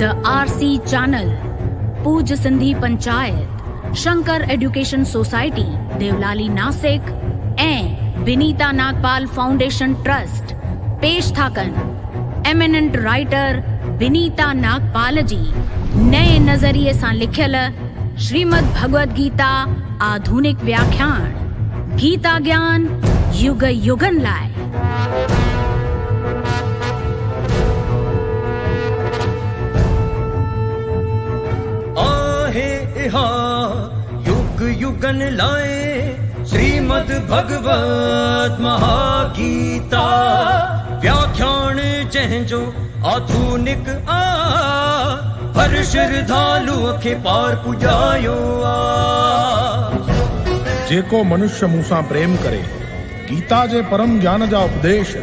The RC channel, पूज Sindhi panchayat, Shankar education society Deolali Nashik ऐं Vinita Nagpal foundation trust पेश था कनि एमिनेंट राइटर विनीता नागपाल जी नए नज़रिए सां लिखियल श्रीमद् भगवद गीता आधुनिक व्याख्यान गीता ज्ञान युग युगन लाइ। युग युगन लाए श्रीमद् भगवत महागीता व्याख्यान जंहिंजो आधुनिक हर श्रद्धालुअ खे पार पुॼायो जेको मनुष्य मूंसां प्रेम करे गीता जे परम ज्ञान जा उपदेश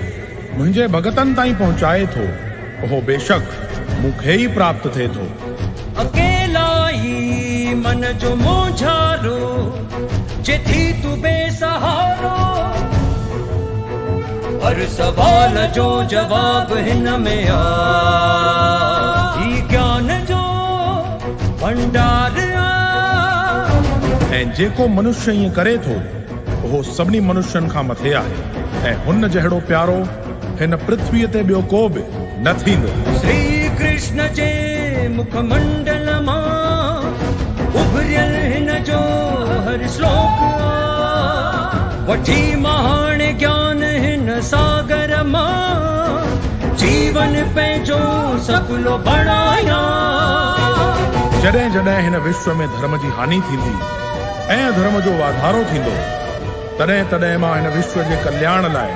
मुंहिंजे भगतन ताईं पहुंचाए थो, उहो बेशक मूंखे ई प्राप्त थिए थो। अकेला ही मन जो मोझारो जेथी तू बेसहारो, हर सवाल जो जवाब हिन में ही ज्ञान जो भंडार ऐं जेको मनुष्य ईअं करे थो उहो सभिनी मनुष्यनि खां मथे आहे ऐं हुन जहिड़ो प्यारो हिन पृथ्वीअ ते ॿियो को बि न थींदो। श्री कृष्ण जे मुखमंडल मां उभरियल हिन जो हर श्लोक वठी महान ज्ञान हिन सागर मां जीवन पंहिंजो सफलो बणाया। जॾहिं जॾहिं हिन विश्व में धर्म जी हानि थींदी ऐं अधर्म जो वाधारो थींदो, तॾहिं तॾहिं मां हिन विश्व जे कल्याण लाइ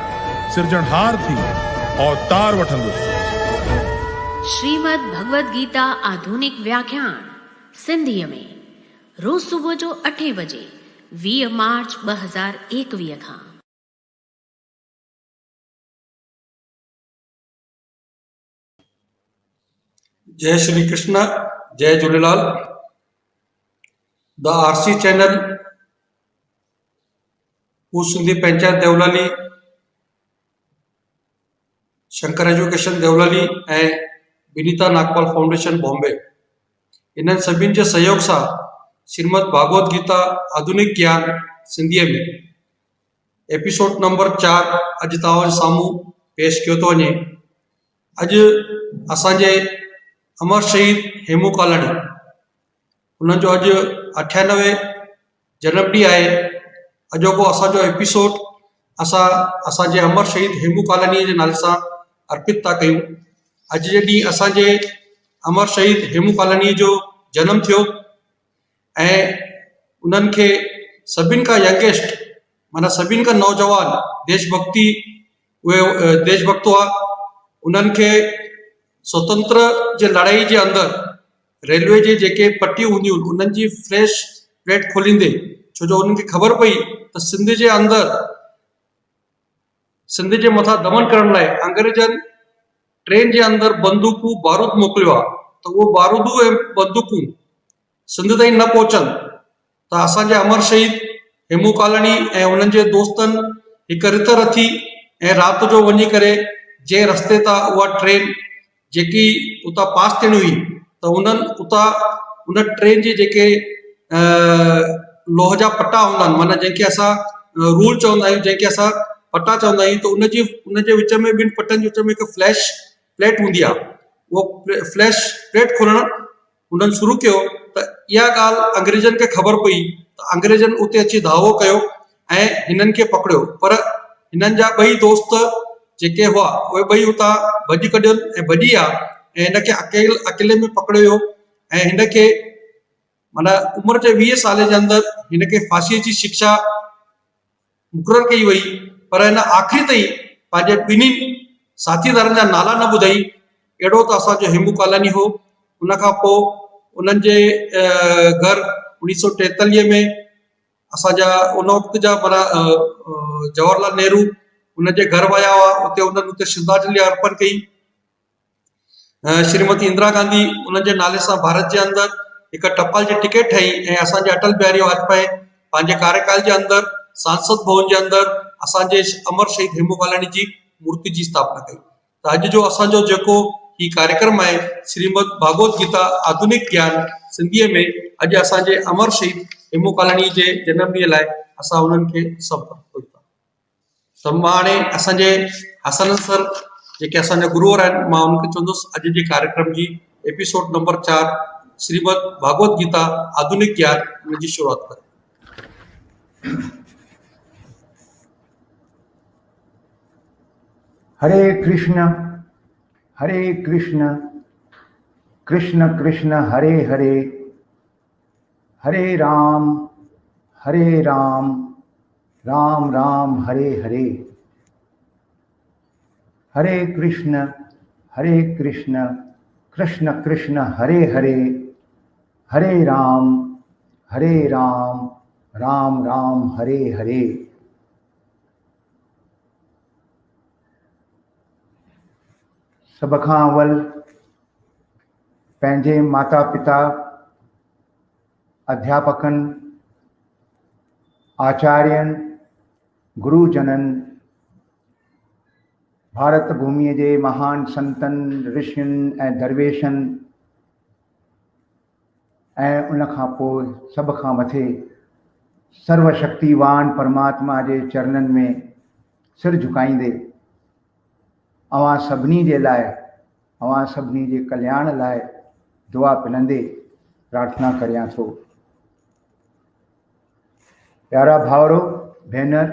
सिरजणहार थी अवतार वठंदुसि। श्रीमद् भगवद गीता आधुनिक व्याख्यान सिंधीअ में रोज सुबुह जो 8 बजे 20 मार्च 2021 खां। जय श्री कृष्ण, जय झूलेलाल। द RC चैनल, पूज सिंधी पंचायत देवलाली, शंकर एजुकेशन देवलाली ऐं विनीता नागपाल फाउंडेशन बॉम्बे, इन्हनि सभिनि जे सहयोग सां श्रीमद् भागवत गीता आधुनिक ज्ञान सिंधीअ में एपिसोड नंबर 4 अॼु तव्हां साम्हूं पेश कयो थो वञे। अॼु असांजे अमर शहीद हेमू कालाणी, उन्हनि जो अॼु 98 जनम ॾींहुं आहे। अॼोको असांजो एपिसोड असांजे अमर शहीद हेमू कालाणीअ जे नाले सां अर्पित था कयूं। अॼु जे ॾींहुं असांजे अमर शहीद हेमू कालाणीअ जो जनम थियो ऐं उन्हनि खे सभिनि खां यंगेस्ट माना सभिनि खां नौजवान देशभक्ति उहे देशभक्त हुआ। उन्हनि खे स्वतंत्र जे लड़ाई जे अंदरि रेलवे जे जेके पट्टियूं हूंदियूं उन्हनि जी फ्लैश प्लेट खोलींदे, छो जो उन्हनि खे ख़बर पई त सिंध जे अंदरि सिंध जे मथां दमन करण लाइ अंग्रेजनि ट्रेन जे अंदरि बंदूकूं बारूद मोकिलियो आहे, त उहो बारूदूं ऐं बंदूकूं सिंध ताईं न पहुचनि त असांजे अमर शहीद हेमू कालाणी ऐं उन्हनि जे दोस्तनि हिकु रित रथी ऐं राति जो वञी करे जे रस्ते तां उहा ट्रेन जेकी उतां पास थियणी हुई त उन्हनि उतां उन ट्रेन जे जेके लोह जा पट्टा हूंदा आहिनि, माना जंहिंखे असां रूल चवंदा आहियूं, जंहिंखे असां पट्टा चवंदा आहियूं, त उनजे विच में ॿिनि पटनि जे विच में हिकु फ्लैश प्लेट हूंदी आहे। उहो फ्लैश प्लेट खोलणु उन्हनि शुरू कयो त इहा ॻाल्हि अंग्रेजनि खे ख़बर पई त अंग्रेजनि उते अची धावो कयो ऐं हिननि खे पकड़ियो, पर हिननि जा ॿई दोस्त जेके हुआ उहे ॿई उतां भॼी कढियनि ऐं भॼी विया ऐं हिनखे अकेले में पकड़ियो वियो ऐं हिनखे माना उमिरि जे 20 साल जे अंदरि हिनखे फांसीअ जी शिक्षा मुक़ररु कई वई, पर हिन आख़िरी ताईं पंहिंजे ॿिन्हिनि साथीदारनि जा नाला न ॿुधाई। अहिड़ो त असांजो हेमू कालाणी हो। उन खां पोइ उन्हनि जे घर 1943 में असांजा उन वक़्त जा माना जवाहरलाल नेहरू उनजे घर विया हुआ, उते श्रद्धांजलि अर्पण कई। श्रीमती इंदिरा गांधी उन्हनि जे नाले सां भारत जे अंदरि हिकु टपाल जी टिकट ठाही ऐं असांजे अटल बिहारी वाजपेयी पंहिंजे कार्यकाल जे अंदरि सांसद भवन जे अंदरि असांजे अमर शहीद हेमू कालाणी जी मूर्ति जी स्थापना कई। त अॼु जो असांजो जेको ही कार्यक्रम आहे श्रीमद भागवत गीता आधुनिक ज्ञान सिंधीअ में। अॼु असांजे अमर शहीद हेमू कालाणी जे जनम ॾींहं लाइ असां उन्हनि खे सभु त मां हाणे असांजे हसन सर जेके असांजा गुरूवर आहिनि, मां उनखे चवंदुसि अॼु जे कार्यक्रम जी एपिसोड नंबर 4 श्रीमद भागवत गीता आधुनिक ज्ञान उन जी शुरूआत करे। हरे कृष्ण कृष्ण कृष्ण हरे हरे, हरे राम राम राम हरे हरे। हरे कृष्ण कृष्ण कृष्ण हरे हरे, हरे राम राम राम हरे हरे। सब खां अवल पंहिंजे माता पिता, अध्यापकनि, आचार्यनि, गुरुजननि, भारत भूमिअ जे महान संतनि, ऋषियुनि ऐं दरवेशनि ऐं उन खां पोइ सभ खां मथे सर्वशक्तिवान परमात्मा जे चरणनि में सिर झुकाईंदे अवां सभिनी जे लाइ, अवां सभिनी जे कल्याण लाइ दुआ पिनंदे प्रार्थना करियां थो। प्यारा भाउरो भेनर,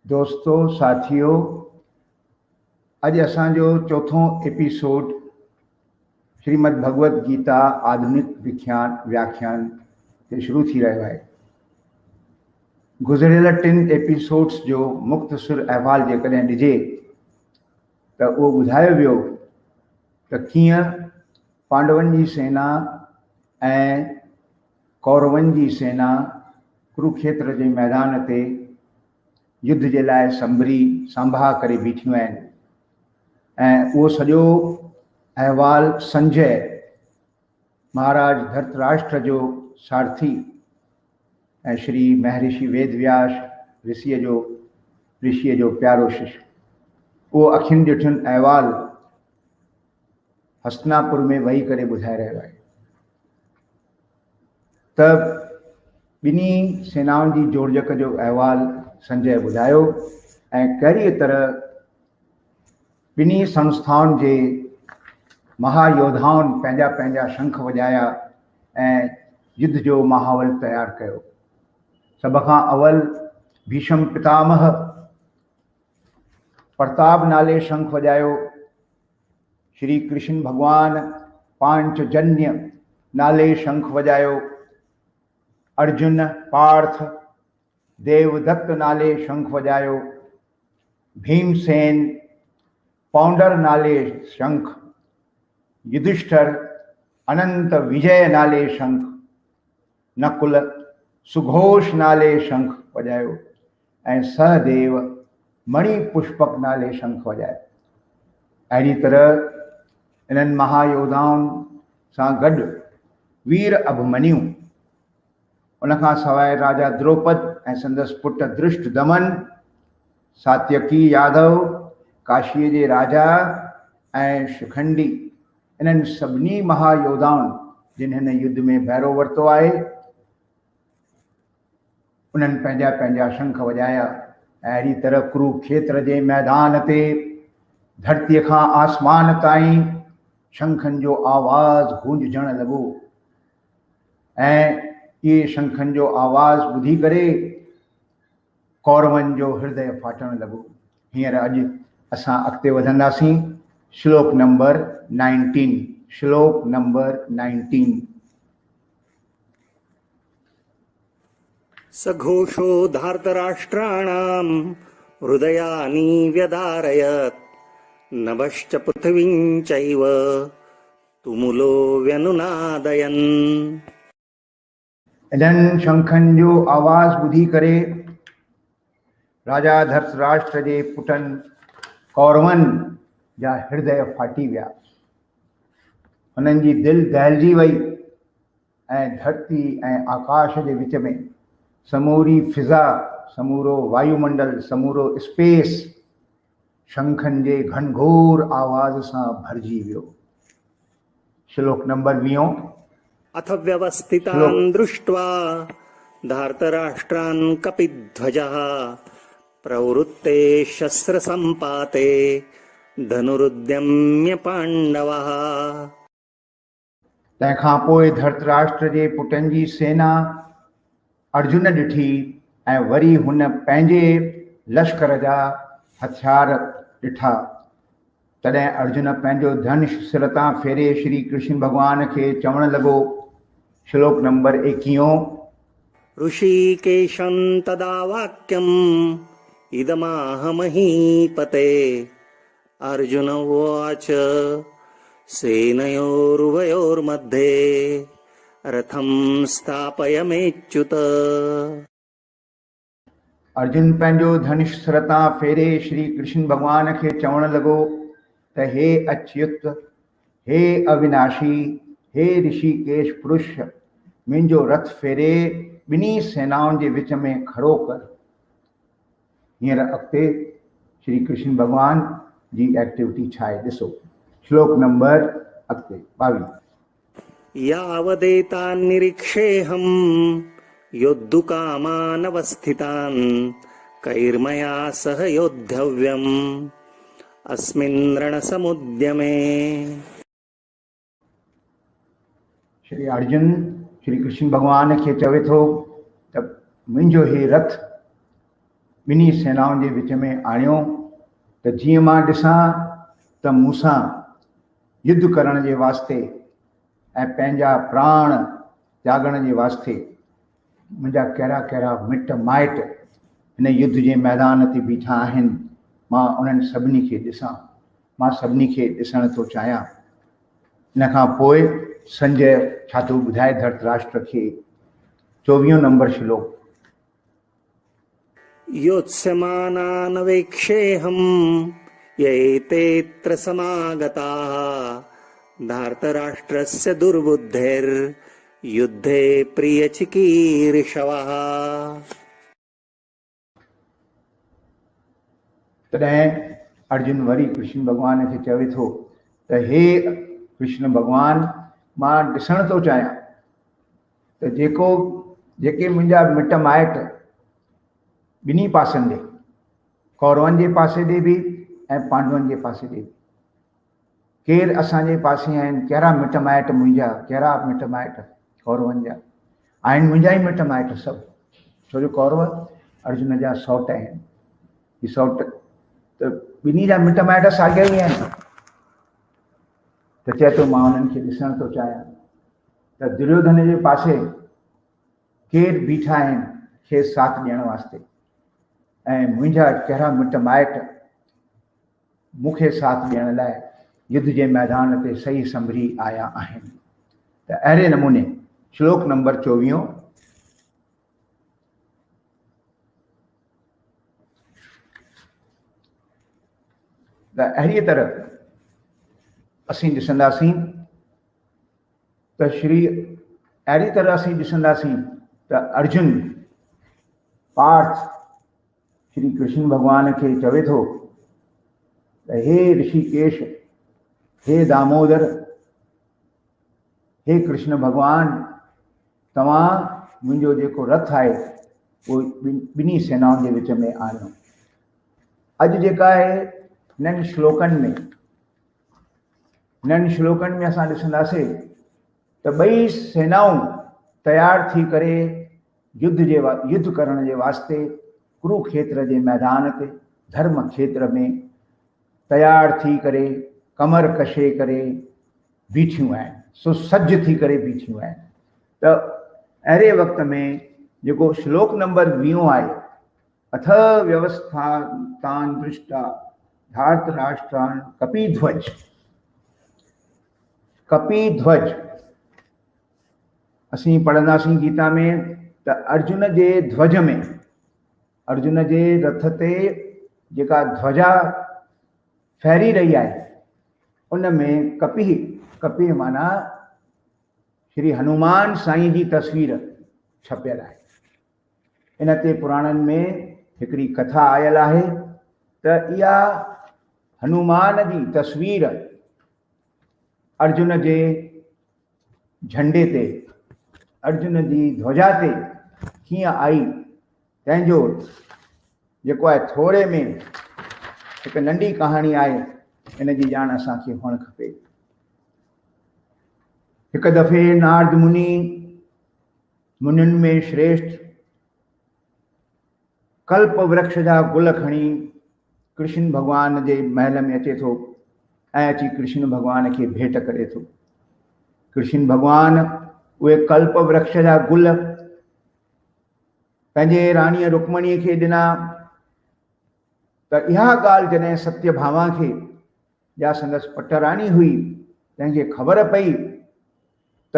दोस्तो, साथियो, अॼु असांजो चौथों एपिसोड श्रीमद भगवत गीता आधुनिक व्याख्यान ते शुरू थी रहियो आहे। गुज़िरियल 3 एपिसोड्स जो मुख़्तसिर अहवाल जेकॾहिं ॾिजे त उहो ॿुधायो वियो त कीअं पांडवनि जी सेना ऐं कौरवनि जी सेना कुरुक्षेत्र जे मैदान ते युद्ध जे लाइ संभा करे बीठियूं आहिनि ऐं उहो सॼो अहवाल संजय महाराज धृतराष्ट्र जो सारथी ऐं श्री महर्षि वेदव्यास ऋषिअ जो प्यारो शिष्य उहो अखियुनि ॾिठुनि अहवाल हस्तिनापुर में वेही करे ॿुधाए रहियो आहे त ॿिन्ही सेनाउनि जी जोड़जक जो अहवाल संजय ॿुधायो ऐं कहिड़ीअ तरह ॿिन्ही संस्थाउनि जे महायोद्धाउनि पंहिंजा पंहिंजा शंख वॼाया ऐं युद्ध जो माहौल तयारु कयो। सभ खां अवल भीष्म पितामह प्रताप नाले शंख वॼायो, श्री कृष्ण भगवान पांचजन्य नाले शंख वॼायो, अर्जुन पार्थ देवदत्त नाले शंख वॼायो, भीमसेन पौंडर नाले शंख, युधिष्ठिर अनंत विजय नाले शंख, नकुल सुघोष नाले शंख वॼायो ऐं सहदेव मणि पुष्पक नाले शंख वॼायो। अहिड़ी तरह इन्हनि महायोद्धाउनि सां गॾु वीर अभिमन्यु, उनखां सवाइ राजा द्रौपद ऐं संदसि पुट दृष्ट दमन, सात्यकी यादव, काशीअ जे राजा ऐं शिखंडी, इन्हनि सभिनी महायोद्धाउनि जिन हिन युद्ध में भैरो वरितो आहे, उन्हनि पंहिंजा पंहिंजा शंख वॼाया। अहिड़ी तरह कुरुक्षेत्र जे मैदान ते धरतीअ खां आसमान ताईं शंखनि जो आवाज़ गूंजण लॻो ऐं इहे शंखनि जो आवाज़ ॿुधी करे कौरवनि जो हृदय फाटण लॻो। हींअर अॼु असां अॻिते वधंदासीं श्लोक नंबर 19। सघोषो धार्तराष्ट्राणां हृदयानि व्यधारयत्, नभश्च पृथिवीं चैव तुमुलो व्यनुनादयन्। इन्हनि शंखनि जो आवाज़ ॿुधी करे राजा धृतराष्ट्र जे पुटनि कौरवनि जा हृदय फाटी विया, उन्हनि जी दिलि दहिलजी वई ऐं धरती ऐं आकाश जे विच में समूरी फिज़ा, समूरो वायुमंडल, समूरो स्पेस शंखनि जे घनघोर आवाज़ सां भरिजी वियो। श्लोक नंबर 20। अथ व्यवस्थितान् दृष्ट्वा धार्तराष्ट्रान् कपिध्वजः प्रवृत्ते शस्त्रसम्पाते धनुरुद्यम्य पाण्डवः। तंहिंखां पोइ धृतराष्ट्र जे पुटनि जी सेना अर्जुन ॾिठी ऐं वरी हुन पंहिंजे लश्कर जा हथियार ॾिठा। तॾहिं अर्जुन पंहिंजो धनुष सिर तां फेरे श्री कृष्ण भॻवान खे चवणु लॻो। श्लोक नंबर 21। ऋषिकेशं तदा वाक्यम् इदमाह महीपते अर्जुन उवाच सेनयोरुभयोर्मध्ये रथं स्थापयमेच्युत। अर्जुन पंहिंजो धनुष सिर तां फेरे श्री कृष्ण भॻवान खे चवणु लॻो त हे अच्युत, हे अविनाशी, हे ऋषिकेश पुरुष, मुंहिंजो रथ फेरे ॿिन्ही सेनाउनि जे विच में खड़ो कर। हींअर अॻिते श्री कृष्ण भॻवान जी एक्टिविटी छा आहे ॾिसो। श्लोक नंबर अॻिते 22। यावदेतान् निरीक्षेऽहं योद्धुकामानवस्थितान् कैर्मया सह योद्धव्यम् अस्मिन् रणसमुद्यमे। श्री अर्जुन श्री कृष्ण भॻवान खे चवे थो त मुंहिंजो हे रथ ॿिन्ही सेनाउनि जे विच में आणियो त जीअं मां ॾिसां त मूंसां युद्ध करण जे वास्ते ऐं पंहिंजा प्राण त्यागण जे वास्ते मुंहिंजा कहिड़ा कहिड़ा मिट माइट हिन युद्ध जे मैदान ते बीठा आहिनि, मां उन्हनि सभिनी खे ॾिसां, मां सभिनी खे ॾिसण थो चाहियां। इन खां पोइ संजय छा थो ॿुधाए धृतराष्ट्र खे। 24 नंबर श्लोक। योत्स्यमानानवेक्षेऽहं यैतेऽत्र समागताः धार्तराष्ट्रस्य दुर्बुद्धेर्युद्धे प्रियचिकीर्षवः। तॾहिं अर्जुन वरी कृष्ण भॻवान खे चवे थो त हे कृष्ण भॻवान, मां ॾिसण थो चाहियां त जेके मुंहिंजा मिट माइट ॿिन्ही पासनि ॾे, कौरवनि जे पासे ॾे बि ऐं पांडवनि जे पासे ॾे बि, केरु असांजे पासे आहिनि, कहिड़ा मिट माइट मुंहिंजा, कहिड़ा मिट माइट कौरवनि जा आहिनि। मुंहिंजा ई मिट माइट सभु, छो जो कौरव अर्जुन जा सौट आहिनि। ही सौट त ॿिन्ही जा मिट माइट साॻिया ई आहिनि। त चए थो मां उन्हनि खे ॾिसण थो चाहियां त दुर्योधन जे पासे केरु बीठा आहिनि खेसि साथ ॾियण वास्ते, ऐं मुंहिंजा कहिड़ा मिट माइट मूंखे साथ ॾियण लाइ युद्ध जे मैदान ते सही संभरी आया आहिनि। त अहिड़े नमूने श्लोक नंबर 24। त अहिड़ीअ तरह असीं ॾिसंदासीं त अहिड़ी तरह असीं ॾिसंदासीं त अर्जुन पार्थ श्री कृष्ण भॻवान खे चवे थो त हे ऋषिकेश, हे दामोदर, हे कृष्ण भॻवान, तव्हां मुंहिंजो जेको रथ आहे उहो ॿिन्ही सेनाउनि जे विच में आणियो। अॼु जेका आहे हिननि श्लोकनि में असां ॾिसंदासीं त ॿई सेनाऊं तयार थी करे युद्ध करण जे वास्ते कुरुक्षेत्र जे मैदान ते धर्म क्षेत्र में तयार थी करे कमर कशे करे बीठियूं आहिनि, सुसज्ज थी करे बीठियूं आहिनि। त अहिड़े वक़्त में जेको श्लोक नंबर 20 आहे, अथ व्यवस्था तान दृष्टा धार्तराष्ट्रान कपिध्वज असीं पढ़ंदासीं गीता में त अर्जुन जे ध्वज में, अर्जुन जे रथ ते जेका ध्वजा फैरी रही आहे उन में कपि माना श्री हनुमान साईं जी तस्वीर छपियल आहे। इन ते पुराणनि में हिकिड़ी कथा आयल आहे त इहा हनुमान जी तस्वीर अर्जुन जे झंडे ते, अर्जुन जी ध्वजा ते कीअं आई, तंहिंजो जेको आहे थोरे में हिकु नंढी कहाणी आहे, इन जी ॼाण असांखे हुअणु खपे। हिकु दफ़े नारद मुनि, मुनियुनि में श्रेष्ठ, कल्प वृक्ष जा गुल खणी कृष्ण भगवान जे महल में अचे थो ऐं अची कृष्ण भगवान खे भेंट करे थो। कृष्ण भगवान उहे कल्प वृक्ष जा गुल पंहिंजे राणीअ रुक्मणीअ खे ॾिना त इहा ॻाल्हि जॾहिं सत्यभामा खे, या संदसि पटराणी हुई, तंहिंखे ख़बर पई त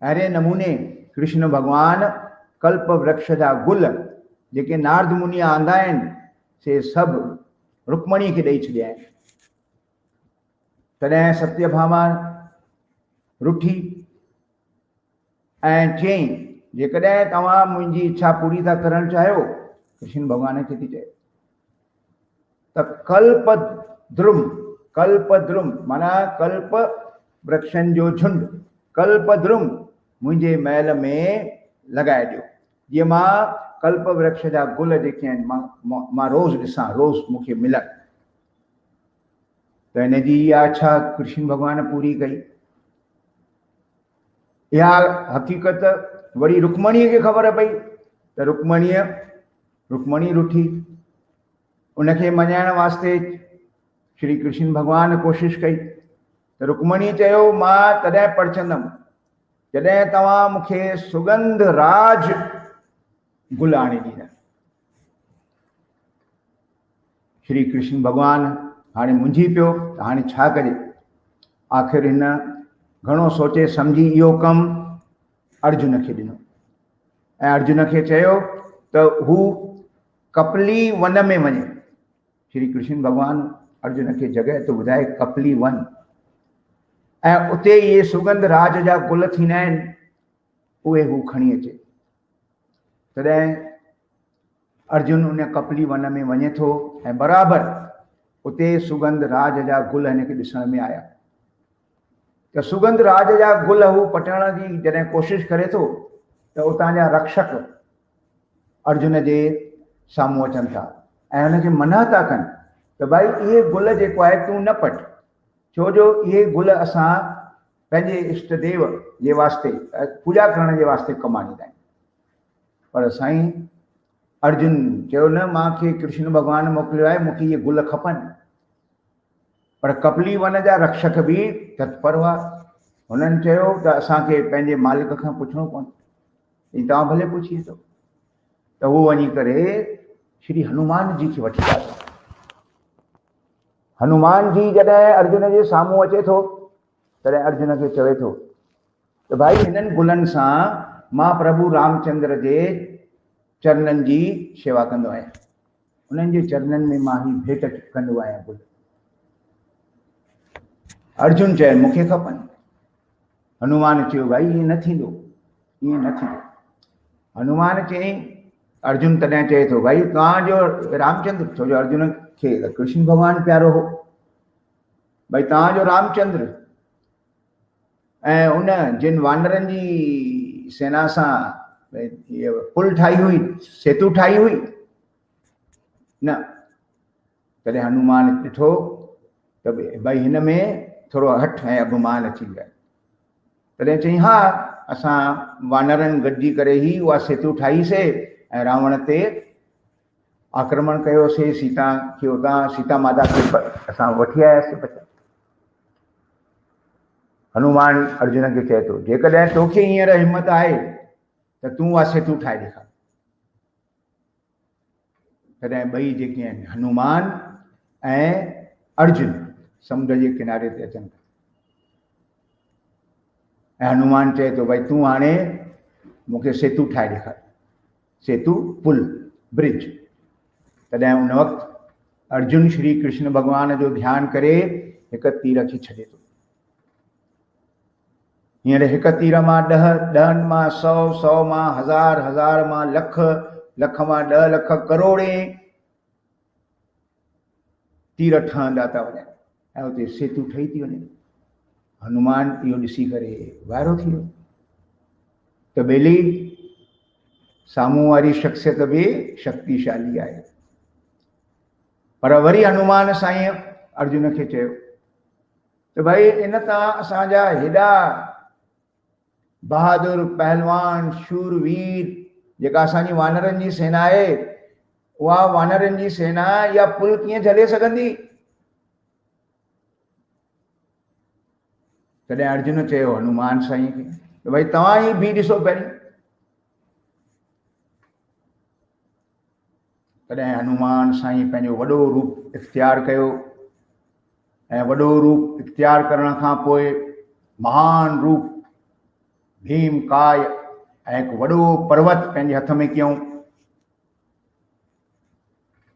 अहिड़े नमूने कृष्ण भगवान कल्प वृक्ष जा गुल जेके नारद मुनि आंदा आहिनि से सभु रुक्मणी खे ॾेई छॾिया आहिनि। तॾहिं सत्यभामा रुठी ऐं चयईं, जेकॾहिं तव्हां मुंहिंजी इच्छा पूरी था करणु चाहियो, कृष्ण भगवान खे थी चए त कल्पद्रुम, कल्पद्रुम माना कल्प वृक्षनि जो झुंड, कल्पद्रुम मुंहिंजे महल में लॻाए ॾियो, जीअं मां कल्प वृक्ष जा गुल जेके आहिनि मां रोज़ ॾिसां, रोज़ मूंखे मिलनि। त हिन जी इहा इच्छा कृष्ण भगवान पूरी कई। इहा हक़ीक़त वरी रुक्मणीअ खे ख़बर पई त रुक्मणी रुठी। उनखे मञाइण वास्ते श्री कृष्ण भगवान कोशिशि कई त रुक्मणी चयो, मां तॾहिं परचंदमि जॾहिं तव्हां मूंखे सुगंध राज गुल आणे ॾींदा। श्री कृष्ण भगवान हाणे मुंझी पियो त हाणे छा कजे। आख़िर हिन घणो सोचे सम्झी इहो कमु अर्जुन खे ॾिनो ऐं अर्जुन खे चयो त हू कपली वन में वञे। श्री कृष्ण भगवान अर्जुन खे जॻह थो ॿुधाए, कपली वन, ऐं उते इहे सुगंध राज जा गुल थींदा आहिनि, उहे हू खणी अचे। तॾहिं अर्जुन उन कपली वन में वञे थो ऐं बराबरि उते सुगंध राज जा गुल हिन खे ॾिसण में आया। त सुगंध राज जा गुल हू पटण जी जॾहिं कोशिशि करे थो त उतां जा रक्षक अर्जुन जे साम्हूं अचनि था ऐं हुनखे मना था कनि त भाई इहे गुल जेको आहे तूं न पट, छो जो इहे गुल असां पंहिंजे इष्ट देव जे वास्ते पूॼा करण जे वास्ते कमु आणींदा आहियूं। पर साईं अर्जुन चयो, न, मूंखे कृष्ण भगवान मोकिलियो आहे, मूंखे इहे गुल खपनि। पर कपली वन जा रक्षक बि तत्पर हुआ। हुननि चयो त असांखे पंहिंजे मालिक खां पुछणो पवंदो, तव्हां भले पुछी अचो। त उहो वञी करे श्री हनुमान जी खे वठी आयो। हनुमान जी जॾहिं अर्जुन जे साम्हूं अचे थो तॾहिं अर्जुन खे चवे थो त भाई हिननि गुलनि सां मां प्रभु रामचंद्र जे चरणनि जी शेवा कंदो आहियां, उन्हनि जे चरणनि में मां ही भेंट कंदो आहियां गुल। अर्जुन चए मूंखे खपनि। हनुमान चयो भाई ईअं न थींदो, ईअं न थींदो। हनुमान चयईं, अर्जुन तॾहिं चए थो भाई तव्हांजो रामचंद्र, छो जो अर्जुन खे कृष्ण भगवान प्यारो हो, भाई तव्हांजो रामचंद्र ऐं उन जिन वानरनि जी सेना सां पुल ठाही हुई, सेतु ठाही हुई न। तॾहिं हनुमान ॾिठो त भाई हिन में थोरो हठ ऐं अभिमान अची वियो। तॾहिं चई, हा असां वानरनि गॾिजी करे ई उहा सेतु ठाहीसीं ऐं रावण ते आक्रमण कयोसीं, सीता खे उतां सीता माता खे असां वठी आयासीं बचा। हनुमान अर्जुन खे चए थो, जेकॾहिं तोखे हींअर हिमत आहे त तूं उहा सेतु ठाहे ॾेखार। तॾहिं ॿई जेके आहिनि हनुमान ऐं अर्जुन समुंड जे किनारे ते अचनि था ऐं हनुमान चए थो भाई तूं हाणे मूंखे सेतु ठाहे ॾेखार, सेतु, पुल, ब्रिज। तॾहिं उन वक़्तु अर्जुन श्री कृष्ण भगवान जो ध्यानु करे हिकु तीर खे छॾे थो। हींअर हिकु तीर मां 10, 10 मां 100, 100 मां 1000, 1000 मां लख, लख मां 10 लख करोड़े तीर ठहंदा था वञनि ऐं उते सेतू ठही थी वञे। हनुमान इहो ॾिसी करे वाइरो थी वियो त ॿेली साम्हूं वारी शख़्सियत बि शक्तिशाली आहे। पर वरी हनुमान साईं अर्जुन खे चयो त भाई इन तां असांजा हेॾा बहादुर पहलवान शूरवीर जेका असांजी वानरनि जी सेना आहे, उहा वानरनि जी सेना या पुल कीअं झले सघंदी? तॾहिं अर्जुन चयो हनुमान साईं खे त भाई तव्हां ई बीह ॾिसो पहिरीं। तॾहिं हनुमान साईं पंहिंजो वॾो रूप इख़्तियार कयो ऐं वॾो रूप इख़्तियार करण खां पोइ महान रूप भीम काय ऐं हिकु वॾो पर्वत पंहिंजे हथ में कयऊं।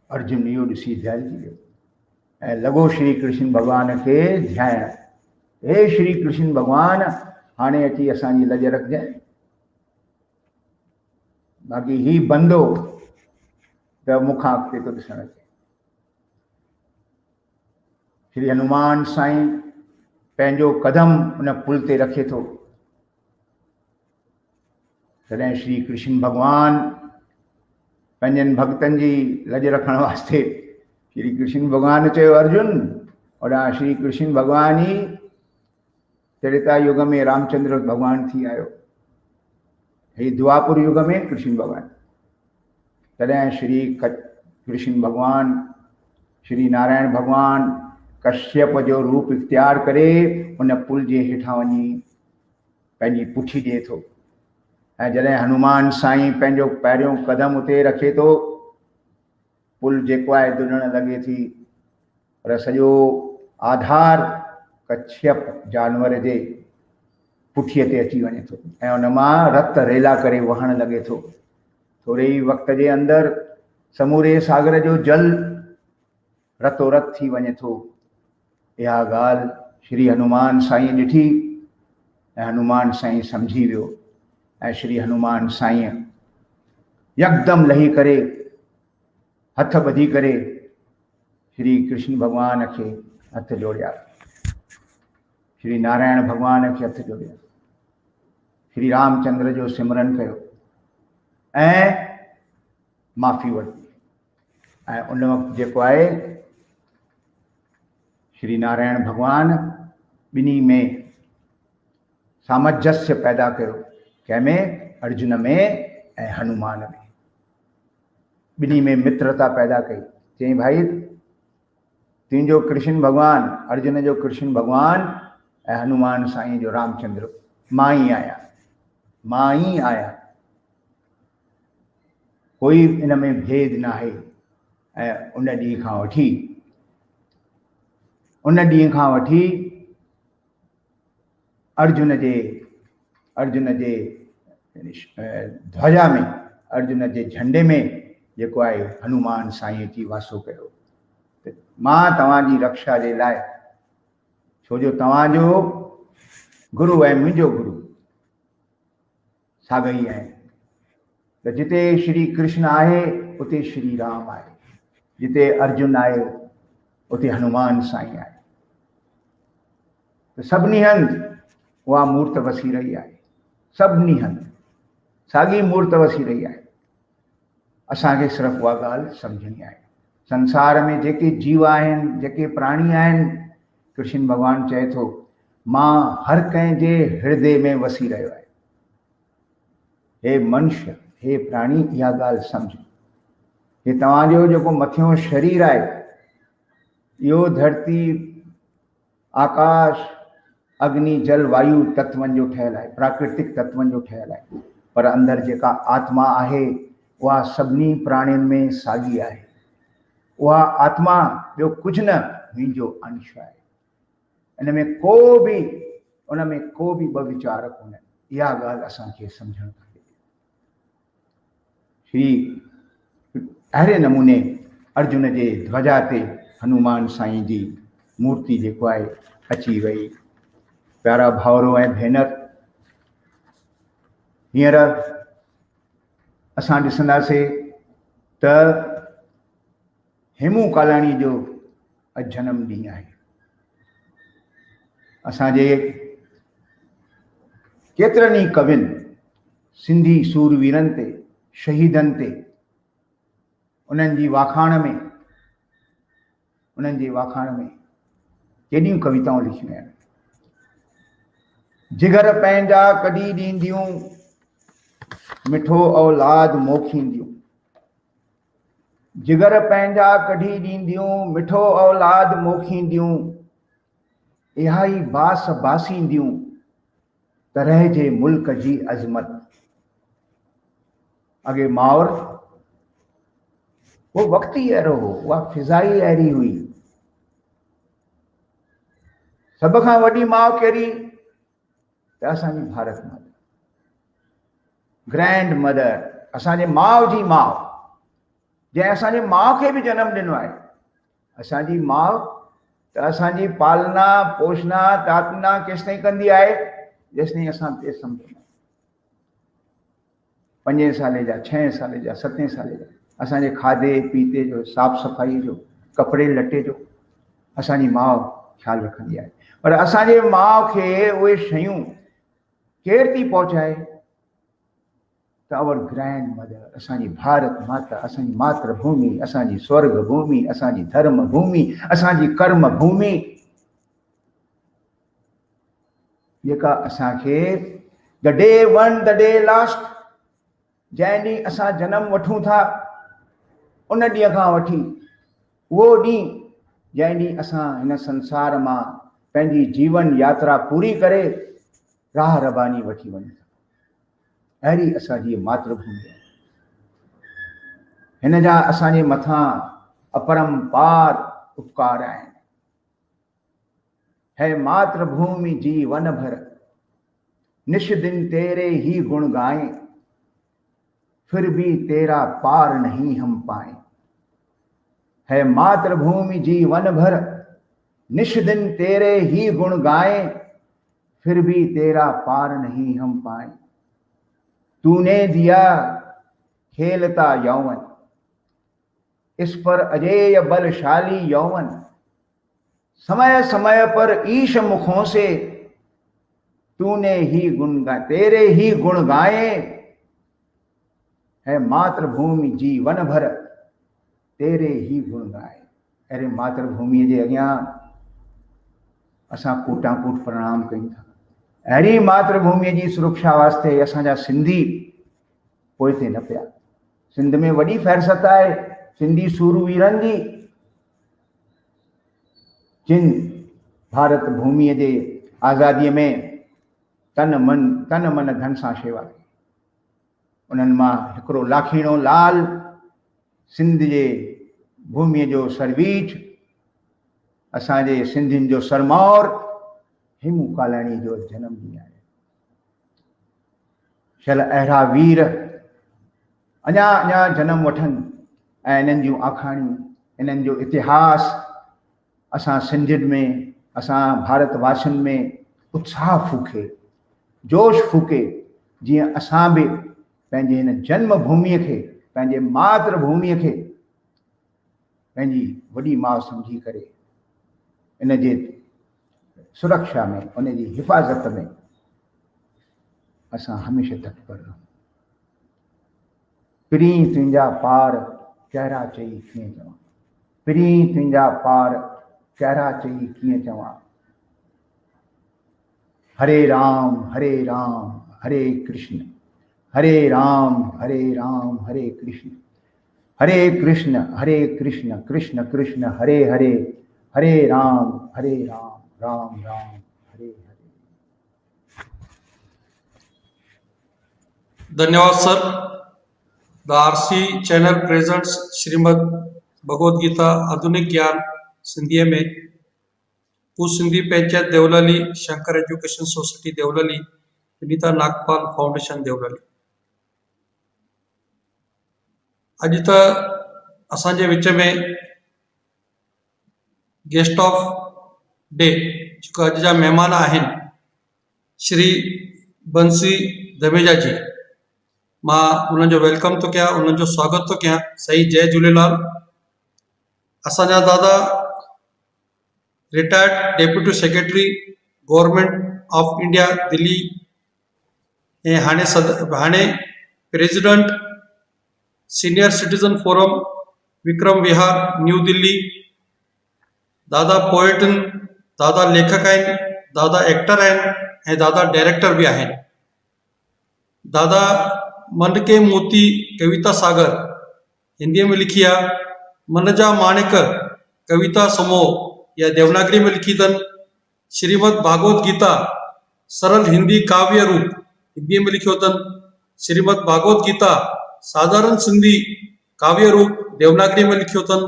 अर्जुन इहो ॾिसी ध्यानु वियो ऐं लॻो श्री कृष्ण भॻवान खे ध्यानु। हे श्री कृष्ण भॻवान, हाणे अची असांजी लॼ रखजांइ, बाक़ी ही बंदो त मूंखां अॻिते थो ॾिसण अचे। श्री हनुमान साईं पंहिंजो कदम उन पुल ते रखे थो। तॾहिं श्री कृष्ण भॻवान पंहिंजनि भक्तनि जी लॼ रखण वास्ते श्री कृष्ण भॻवान चयो अर्जुन, ओॾां श्री कृष्ण भॻवान ई त्रेता युग में रामचंद्र भॻवान थी आयो, हे द्वापुर युग में कृष्ण भॻवान। तॾहिं श्री कृष्ण भॻवान श्री नारायण भॻवान कश्यप जो रूप इख़्तियार करे उन पुल जे हेठां वञी पंहिंजी पुठी ॾिए थो ऐं जॾहिं हनुमान साईं पंहिंजो पहिरियों कदम उते रखे थो, पुल जेको आहे दुॾण लॻे थी, पर सॼो आधार कश्यप जानवर जे पुठीअ ते अची वञे थो ऐं उन मां रत रेला करे वहण लॻे थो। थोरे ई वक़्त जे अंदरि समूरे सागर जो जल रतो रत थी वञे थो। इहा ॻाल्हि श्री हनुमान साईं ॾिठी ऐं हनुमान साईं सम्झी वियो ऐं श्री हनुमान साईं यकदम लही करे हथ ॿधी करे श्री कृष्ण भॻवान खे हथ जोड़िया, श्री नारायण भॻवान खे हथ जोड़िया, श्री रामचंद्र जो सिमरन कयो ऐं माफ़ी वरिती। ऐं उन वक़्तु जेको आहे श्री नारायण भॻवान ॿिन्ही में सामंजस्य पैदा कयो, कंहिंमें अर्जुन में ऐं हनुमान में, ॿिन्ही में मित्रता पैदा कई। चई भाई तुंहिंजो कृष्ण भॻवान, अर्जुन जो कृष्ण भॻवान ऐं हनुमान साईं जो रामचंद्र, मां ई आहियां, कोई इन में भेद न आहे। ऐं उन ॾींहं खां वठी अर्जुन जे ध्वजा में, अर्जुन जे झंडे में जेको आहे हनुमान साईं अची वासो कयो। मां तव्हांजी रक्षा जे लाइ, छो जो तव्हांजो गुरु ऐं मुंहिंजो गुरु साॻई आहिनि। त जिते श्री कृष्ण आहे उते श्री राम आहे, जिते अर्जुन आहे उते हनुमान साईं आहे। त सभिनी हंधि उहा मूर्त वसी रही आहे, सभिनी हंधि साॻी मूर्त वसी रही आहे। असांखे सिर्फ़ु उहा ॻाल्हि सम्झणी आहे। संसार में जेके जीव आहिनि, जेके प्राणी आहिनि, कृष्ण भॻवान चए थो मां हर कंहिंजे हृदय में वसी रहियो आहे। हे मनुष्य, हे प्राणी, इहा ॻाल्हि सम्झ कि तव्हांजो जेको मथियों शरीर आहे इहो धरती आकाश अग्नि जल वायु तत्वनि जो ठहियलु आहे, प्राकृतिक तत्वनि जो ठहियलु आहे। पर अंदरि जेका आत्मा आहे उहा सभिनी प्राणियुनि में साॻी आहे। उहा आत्मा ॿियो कुझु न, मुंहिंजो अंश आहे। इन में को बि ॿ वीचार कोन्हनि। इहा ॻाल्हि असांखे सम्झणु खपे। श्री अहिड़े नमूने अर्जुन जे ध्वजा ते हनुमान साईं जी मूर्ति जेको आहे अची वई। प्यारा भाउरो ऐं भेनर, हींअर असां ॾिसंदासीं त हेमू कालाणी जो अॼु जनम ॾींहुं आहे। असांजे केतिरनि ई कवियुनि सिंधी सूरवीरनि ते, शहीदनि ते, उन्हनि जी वाखाण में केॾियूं कविताऊं लिखियूं आहिनि। जिगर पंहिंजा कॾहिं ॾींदियूं, मिठो औलाद मोखींदियूं। जिगर पंहिंजा कढी ॾींदियूं, मिठो औलाद मोखींदियूं। इहा ई बास बासींदियूं, तरह जे मुल्क जी अज़मत। अॻे माउर वो वक़्त ई अहिड़ो हो, उहा फिज़ा ई अहिड़ी हुई। सभ खां वॾी माउ कहिड़ी? त असांजी भारत माता, ग्रैंड मदर, असांजे माउ जी माउ, जंहिं असांजे माउ खे बि जनम ॾिनो आहे। असांजी माउ त असांजी पालना पोषणा तातना केसिताईं कंदी आहे? जेसिताईं असां पेट सम्झूं। 5 साले जा, 6 साले जा, 7 साले जा, असांजे खाधे पीते जो, साफ़ सफ़ाई जो, कपिड़े लटे जो असांजी माउ ख़्यालु रखंदी आहे। पर असांजे माउ खे उहे शयूं केरु थी पहुचाए? त अवर ग्रैंड मदर, असांजी भारत माता, असांजी मातृभूमि, असांजी स्वर्ग भूमि, असांजी धर्म भूमि, असांजी कर्म भूमि, जेका असांखे the day one the day last, जंहिं ॾींहुं असां जनम वठूं था उन ॾींहं खां वठी उहो ॾींहुं जंहिं ॾींहुं असां हिन संसार मां पंहिंजी जीवन यात्रा पूरी करे राह रबानी वठी वञूं था, अहिड़ी असांजी मातृभूमि आहे। हिन जा असांजे मथां अपरंपार उपकार आहिनि। है मातृभूमि जी वन भर, निश दिन तेरे ही गुण गाएं, फिर भी तेरा पार नहीं हम पाए। है मातृभूमि जी वन भर, निश दिन तेरे ही गुण गाएं, फिर भी तेरा पार नहीं हम पाए। तूने दिया खेलता यौवन, इस पर अजेय बलशाली यौवन, समय समय पर ईश मुखों से तूने ही गुण गाए, तेरे ही गुण गाए। है मातृभूमि जी वन भर, तेरे ही गुण गाए। अरे मातृभूमि जे अॻियां असां कूटाकूट प्रणाम कयूं था। अहिड़ी मातृभूमि जी सुरक्षा वास्ते असांजा सिंधी पोइते न पिया। सिंध में वॾी फ़हरिस्त आहे सिंधी सूरवीरनि जी, जिन भारत भूमिअ जे आज़ादीअ में तन मन धन सां शेवा कई। उन्हनि मां हिकिड़ो लाखीणो लाल, सिंध जे भूमिअ जो सरवीच, असांजे सिंधियुनि जो सरमौर, हेमू कालाणी जो जनम ॾींहुं आहे। शल अहिड़ा वीर अञा जनम वठनि ऐं इन्हनि जूं आखाणियूं, इन्हनि जो इतिहास असां सिंधियुनि में, असां भारतवासियुनि में उत्साह फूके, जोश फूके, जीअं असां बि पंहिंजे हिन जन्म भूमिअ खे, पंहिंजे मातृभूमिअ खे पंहिंजी वॾी माउ सम्झी करे इन जे सुरक्षा में, उन जी हिफ़ाज़त में असां हमेशह तत्पर रहूं। पिरीं तुंहिंजा पार कहिड़ा चई कीअं चवां, पिरीं तुंहिंजा पार कहिड़ा चई कीअं चवां। हरे राम हरे कृष्ण, हरे राम हरे कृष्ण, हरे कृष्ण कृष्ण कृष्ण हरे हरे, हरे राम राम राम हरे हरे। धन्यवाद sir. The RC channel presents Shrimad Bhagavad Gita आधुनिक ज्ञान सिंधीअ में पूज Sindhi Panchayat Devlali, Shankar education society Devlali, Vinita Nagpal foundation Devlali. अॼु त असांजे विच में गेस्ट ऑफ डे जेका अॼु जा महिमान आहिनि श्री बंसी धमेजा जी, मां उन्हनि जो वेलकम थो कयां, उन्हनि जो स्वागत थो कयां। सही, जय झूलेलाल। असांजा दादा retired deputy secretary government of India Delhi ऐं हाणे president senior citizen forum Vikram Vihar New Delhi. दादा पोएट आहिनि, दादा लेखक आहिनि, दादा एक्टर आहिनि ऐं दादा डायरेक्टर बि आहिनि। दादा मन के मोती कविता सागर हिंदीअ में लिखी आहे। मन जा माणिक कविता समूह या देवनागरी में लिखी अथनि। श्रीमद भागवत गीता सरल हिंदी काव्य रूप हिंदीअ में लिखियो अथनि। श्रीमद भागवत गीता साधारण सिंधी काव्य रूप देवनागरी में लिखियो अथनि।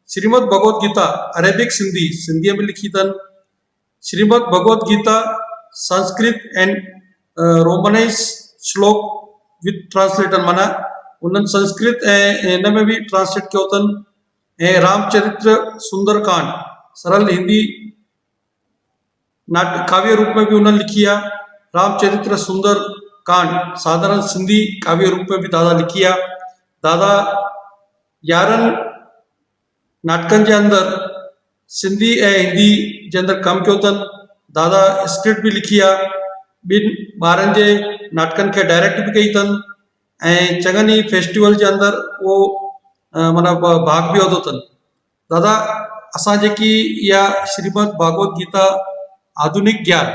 श्रीमद भगवत गीता अरेबिक सिंधी सिंधीअ में लिखी अथनि। श्रीमद भगवत गीता संस्कृत एंड रोमनाइज श्लोक विथ ट्रांसलेटर, माना उन्हनि संस्कृत ऐं हिन में भी ट्रांसलेट कयो अथनि। ऐं रामचरित्र सुंदरकांड सरल हिंदी काव्य रूप में भी उन्होंने लिखी है। रामचरित्र सुंदर कांड साधारण सिंधी काव्य रूप में भी दादा लिखी है। दादा 11 नाटकनि जे अंदर सिंधी ऐं हिंदी जे अंदर कमु कयो अथनि। दादा स्क्रिप्ट भी लिखी आहे। ॿिनि ॿारनि जे नाटकनि खे डायरेक्ट भी कई अथनि ऐं चङनि ई फेस्टिवल जे अंदर उहो माना भाग भी वरितो अथनि। दादा असां जेकी इहा श्रीमद भागवत गीता आधुनिक ज्ञान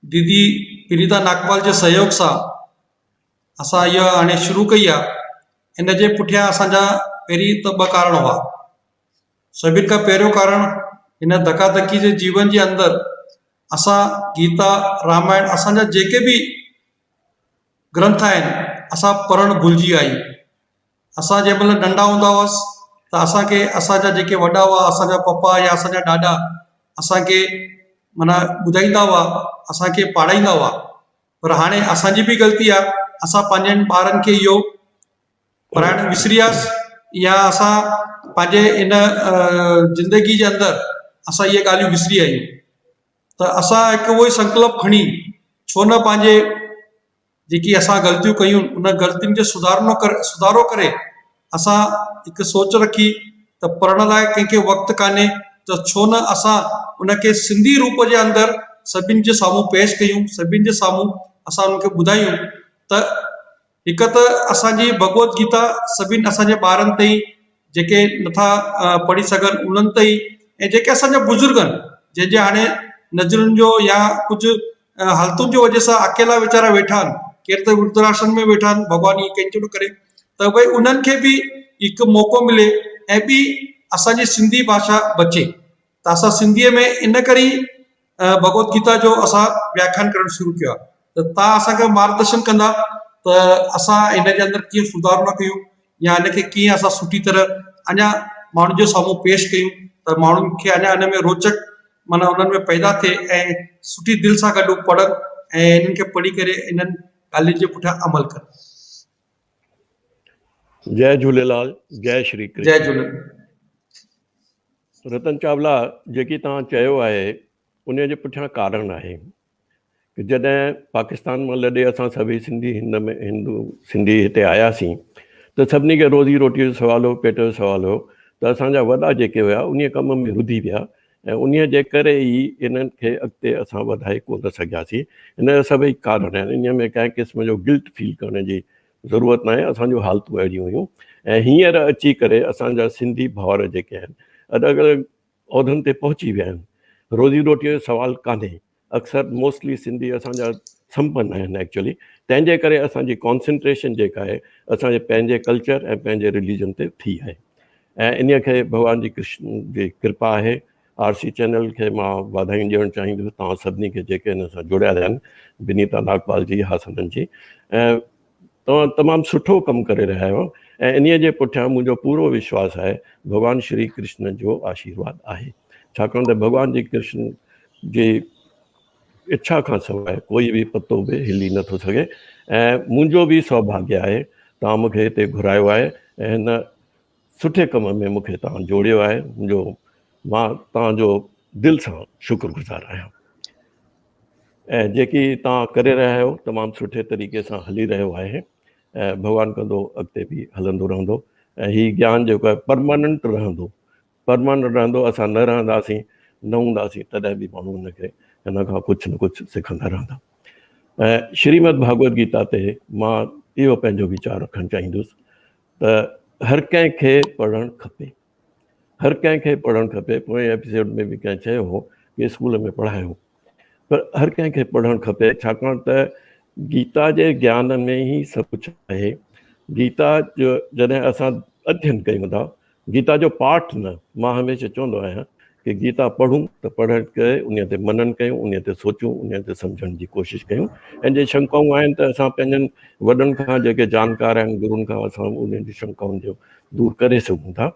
दीदी विनीता नागपाल जे सहयोग सां असां इहा हाणे शुरू कई आहे। इन जे पुठियां असांजा पहिरीं त 2 कारण हुआ। सभिनि खां पहिरियों कारण हिन धकाधकी जे जीवन जे अंदर असां गीता रामायण असांजा जेके भी ग्रंथ आहिनि असां पढ़णु भुलिजी आहियूं। असां जंहिं महिल नंढा हूंदा हुआसीं त असांखे असांजा जेके वॾा हुआ, असांजा पप्पा या असांजा ॾाॾा असांखे माना ॿुधाईंदा हुआ, असांखे पढ़ाईंदा हुआ। पर हाणे असांजी भी ग़लती आहे, असां पंहिंजनि ॿारनि खे इहो पढ़ाइणु विसरी वियासीं या असां पंहिंजे इन ज़िंदगी जे अंदर असां इहे ॻाल्हियूं विसरी आहियूं। त असां हिकु उहो ई संकल्प खणी छो न पंहिंजे जेकी असां ग़लतियूं कयूं उन ग़लतियुनि जो सुधारो करे असां हिकु सोच रखी त पढ़ण लाइ कंहिंखे वक़्तु कान्हे त छो न असां उनखे सिंधी रूप जे अंदर सभिनि जे साम्हूं पेश कयूं, सभिनि जे साम्हूं असां उनखे ॿुधायूं त हिकु त असांजी भगवत गीता सभिनि असांजे ॿारनि ताईं जेके नथा पढ़ी सघनि उन्हनि ताईं, ऐं जेके असांजा बुज़ुर्ग आहिनि जंहिंजे हाणे नज़रुनि जो या कुझु हालतुनि जी वजह सां अकेला वीचारा वेठा आहिनि, केर त वृद्धाश्रम में वेठा आहिनि, भॻवान ई कंहिंजो न करे, त भई उन्हनि खे बि हिकु मौक़ो मिले ऐं ॿी असांजी सिंधी भाषा बचे। त असां सिंधीअ में इन करे ई भगवत गीता जो असां व्याख्यान करणु शुरू कयो आहे। त तव्हां असांखे मार्गदर्शन कंदा त असां हिन जे अंदरि कीअं सुधार न कयूं या हिनखे कीअं असां सुठी तरह अञा माण्हुनि जे साम्हूं पेश कयूं त माण्हुनि खे अञा हिन में रोचक माना उन्हनि में पैदा थिए ऐं सुठी दिलि सां गॾु पढ़नि ऐं हिननि खे पढ़ी करे इन्हनि ॻाल्हियुनि जे पुठियां अमल कनि। जय झूलेलाल, जय श्री कृष्ण। जय झूलेलाल। रतन चावला, जेकी तव्हां चयो आहे उन जे पुठियां कारण आहे कि जॾहिं पाकिस्तान मां लॾे असां सभई सिंधी हिते आयासीं त सभिनी खे रोज़ी रोटीअ जो सुवाल हो, पेट जो सुवाल हो, त असांजा वॾा जेके हुआ उन कम में रुधी विया ऐं उन जे करे ई इन्हनि खे अॻिते असां वधाए कोन सघियासीं। इन जा सभई कारण आहिनि। इन में कंहिं क़िस्म जो गिल्ट फील करण जी ज़रूरत न आहे। असांजो हालतूं अहिड़ियूं हुयूं ऐं हींअर अची करे असांजा सिंधी भाउर जेके आहिनि अलॻि अलॻि उहिदनि ते पहुची विया आहिनि। रोज़ी रोटीअ जो सुवाल कान्हे। अक्सर मोस्टली सिंधी असांजा संपन्न आहिनि एक्चुअली। तंहिंजे करे असांजी कॉन्संट्रेशन जेका आहे असांजे पंहिंजे कल्चर ऐं पंहिंजे रिलीजन ते थी आहे ऐं इन खे भॻवान जी कृष्ण जी कृपा आहे। RC चैनल खे मां वाधायूं ॾियणु चाहींदुसि तव्हां सभिनी खे जेके हिन सां जुड़ियल आहिनि, विनीता नागपाल जी, हासननि जी, ऐं तव्हां तमामु सुठो कमु करे रहिया आहियो ऐं इन जे पुठियां मुंहिंजो पूरो विश्वास आहे भॻवान श्री कृष्ण जो आशीर्वाद आहे। छाकाणि त भॻवान जी कृष्ण जी इच्छा खां सवाइ कोई बि पतो बि हिली नथो सघे ऐं मुंहिंजो बि सौभाग्य आहे तव्हां मूंखे हिते घुरायो आहे ऐं हिन सुठे कम में मूंखे तव्हां जोड़ियो आहे। मां तव्हांजो दिलि सां शुक्रगुज़ार आहियां ऐं जेकी तव्हां करे रहिया आहियो तमामु सुठे तरीक़े सां हली रहियो आहे ऐं भॻवानु कंदो अॻिते बि हलंदो रहंदो ऐं हीउ ज्ञान जेको आहे परमानेंट रहंदो। परमानेंट रहंदो, असां न रहंदासीं, न हूंदासीं, तॾहिं बि माण्हू हुनखे हिन खां कुझु न कुझु सिखंदा रहंदा। ऐं श्रीमद भागवत गीता ते मां इहो पंहिंजो वीचार रखणु चाहींदुसि त हर कंहिंखे पढ़णु खपे, हर कंहिंखे पढ़णु खपे। पोइ एपिसोड में बि कंहिं चयो हो कि स्कूल में पढ़ायो, पर हर कंहिंखे पढ़णु खपे, छाकाणि त गीता जे ज्ञान में ई सभु कुझु आहे। गीता जो जॾहिं असां अध्ययन कयूं था, गीता जो पाठ न, मां हमेशह चवंदो आहियां कि गीता पढ़ूं त पढ़ण करे उन ते मनन कयूं, उन ते सोचूं, उन ते सम्झण जी कोशिशि कयूं। ऐं जे शंकाऊं आहिनि त असां पंहिंजनि वॾनि खां जेके जानकार आहिनि, गुरुनि खां असां उन्हनि जी शंकाउनि जो दूर करे सघूं था।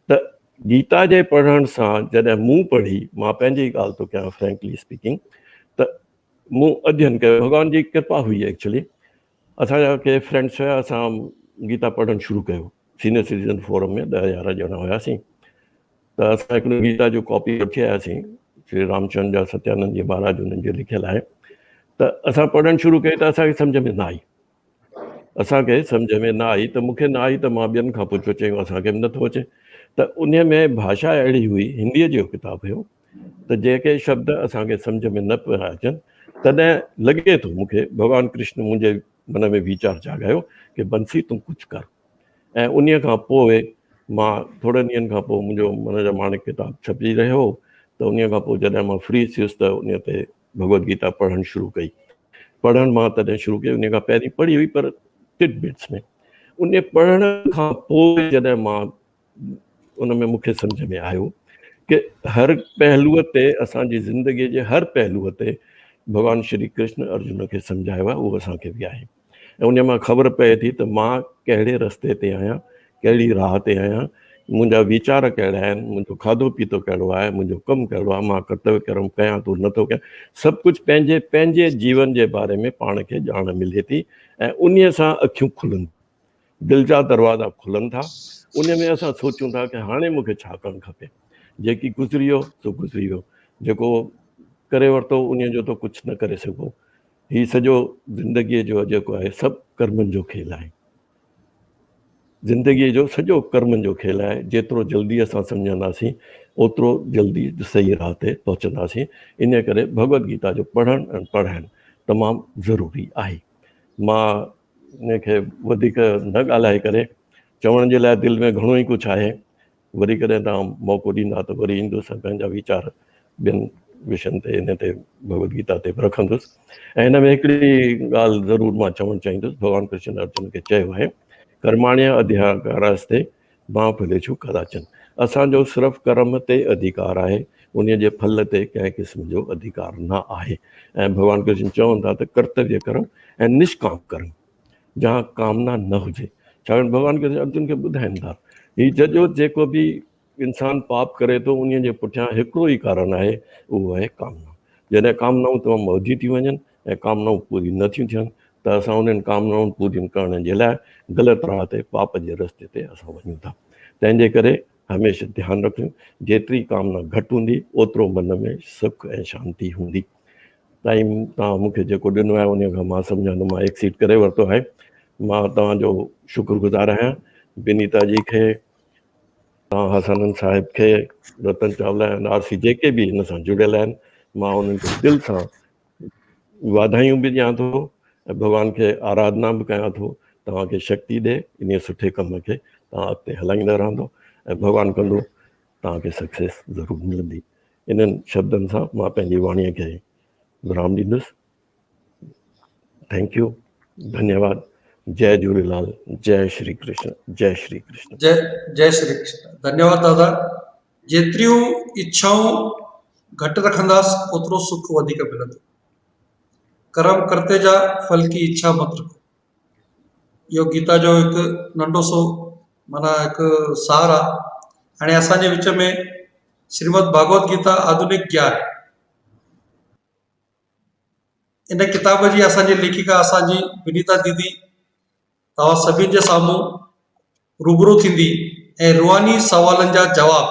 त गीता जे पढ़ण सां जॾहिं मूं पढ़ी, मां पंहिंजी ॻाल्हि थो कयां फ्रैंकली स्पीकिंग, त मूं अध्ययन कयो, भॻवान जी कृपा हुई एक्चुअली। असांजा के फ्रेंड्स हुया, असां गीता पढ़णु शुरू कयो सीनियर सिटीज़न फोरम में, 10-11 ॼणा हुयासीं। त असां हिकिड़ो गीता जो कॉपी वठी आयासीं, श्री रामचंद्र जा सत्यानंद जी महाराज उन्हनि जो लिखियलु आहे। त असां पढ़णु शुरू कई त असांखे सम्झ में न आई, त मूंखे न आई त मां ॿियनि खां पुछियो, चयूं असांखे बि नथो अचे। त उन में भाषा अहिड़ी हुई, हिंदीअ जो किताबु हुयो, त जेके शब्द असांखे सम्झ में न पिया अचनि, तॾहिं लॻे थो मूंखे भॻवानु कृष्ण मुंहिंजे मन में वीचार जाॻायो कि बंसी तूं कुझु कर। ऐं उन खां पोइ मां थोरे ॾींहंनि खां पोइ मुंहिंजो मन जो माणिक किताबु छपजी रहियो हो, त उन खां पोइ जॾहिं मां फ्री थियुसि त उन ते भगवत गीता पढ़णु शुरू कई। पढ़णु मां तॾहिं शुरू कई, उन खां पहिरीं पढ़ी हुई पर टिट बिट्स में। उन पढ़ण खां पोइ जॾहिं मां उन में मूंखे सम्झ में आयो कि हर पहलूअ ते, असांजी ज़िंदगीअ जे हर पहलूअ ते भॻवानु श्री कृष्ण अर्जुन खे सम्झायो आहे, उहो असांखे बि आहे। ऐं उन मां ख़बर पए थी त मां कहिड़े रस्ते ते आहियां, कहिड़ी राह ते आहियां, मुंहिंजा वीचार कहिड़ा आहिनि, मुंहिंजो खाधो पीतो कहिड़ो आहे, मुंहिंजो कमु कहिड़ो आहे, मां कर्तव्य कर्म कयां थो नथो कयां, सभु कुझु पंहिंजे पंहिंजे जीवन जे बारे में पाण खे ॼाण मिले थी। ऐं उन सां अखियूं खुलनि, दिलि जा दरवाज़ा खुलनि था। उन में असां सोचूं था कि हाणे मूंखे छा करणु खपे। जेकी गुज़री वियो सो गुज़री वियो, जेको करे वरितो उन जो त कुझु न करे सघो। हीउ सॼो ज़िंदगीअ जो जेको आहे सभु कर्मनि जो खेल आहे, ज़िंदगीअ जो सॼो कर्मनि जो खेल आहे। जेतिरो जल्दी असां सम्झंदासीं ओतिरो जल्दी सही राह ते पहुचंदासीं। इन करे भगवत गीता जो पढ़णु ऐं पढ़ाइणु तमामु ज़रूरी आहे। मां इनखे वधीक न ॻाल्हाए करे, चवण जे लाइ दिलि में घणो ई कुझु आहे, वरी कॾहिं तव्हां मौक़ो ॾींदा त वरी ईंदुसि, पंहिंजा वीचार ॿियनि विषयनि ते, इन ते भगवत गीता ते बि रखंदुसि। ऐं हिन में हिकिड़ी ॻाल्हि ज़रूरु मां चवणु चाहींदुसि, भॻवानु कृष्ण अर्जुन खे चयो आहे, कर्माण्य अधिकारस्ते मां फलेषु कदाचन। असांजो सिर्फ़ु कर्म ते अधिकार आहे, उन जे फल ते कंहिं क़िस्म जो अधिकार न आहे। ऐं भॻवानु कृष्ण चवनि था त कर्तव्य कर्म ऐं निष्काम कर्म, जहाँ कामना न हुजे। छाकाणि भॻवानु कृष्ण अर्जुन खे ॿुधाइनि था, हीउ सॼो जेको बि इंसानु पाप करे थो उन जे पुठियां हिकिड़ो ई कारण आहे, उहो आहे कामना। जॾहिं कामनाऊं तमामु वधी थियूं वञनि ऐं कामनाऊं पूरी नथियूं थियनि त असां उन्हनि कामनाउनि पूरियूं करण जे लाइ ग़लति राह ते, पाप जे रस्ते ते असां वञूं था। तंहिंजे करे हमेशह ध्यानु रखूं, जेतिरी कामना घटि हूंदी ओतिरो मन में सुख ऐं शांती हूंदी। टाइम तव्हां मूंखे जेको ॾिनो आहे उन खां मां सम्झां थो मां एक्सीड करे वरितो आहे। मां तव्हांजो शुक्रगुज़ार आहियां, विनीता जी खे, तव्हां हसनन साहिब खे, रतन चावला ऐं आरसी जेके बि हिन सां जुड़ियल आहिनि, मां उन्हनि खे दिलि सां वाधायूं बि ॾियां थो ऐं भॻवान खे आराधना बि कयां थो। तव्हांखे शक्ति ॾे, इन सुठे कम खे तव्हां अॻिते हलाईंदा रहंदो ऐं भॻवानु कंदो तव्हांखे सक्सेस ज़रूरु मिलंदी। इन्हनि शब्दनि सां मां पंहिंजी वाणीअ खे विराम ॾींदुसि। थैंक यू, धन्यवाद। जय झूलेलाल, जय श्री कृष्ण, जय श्री कृष्ण। जय श्री कृष्ण। धन्यवाद दादा। जेतिरियूं इच्छाऊं घटि रखंदासीं ओतिरो सुख वधीक मिलंदो। कर्म करते जा, फल की इच्छा मत रखो। इहो गीता जो हिकु नंढो सो माना हिकु सार आहे। हाणे असांजे विच में श्रीमद भागवत गीता आधुनिक ज्ञान, इन किताब जी असांजी लेखिका असांजी विनीता दीदी तव्हां सभिनि जे साम्हूं रूबरू थींदी ऐं रुहानी सवालनि जा जवाब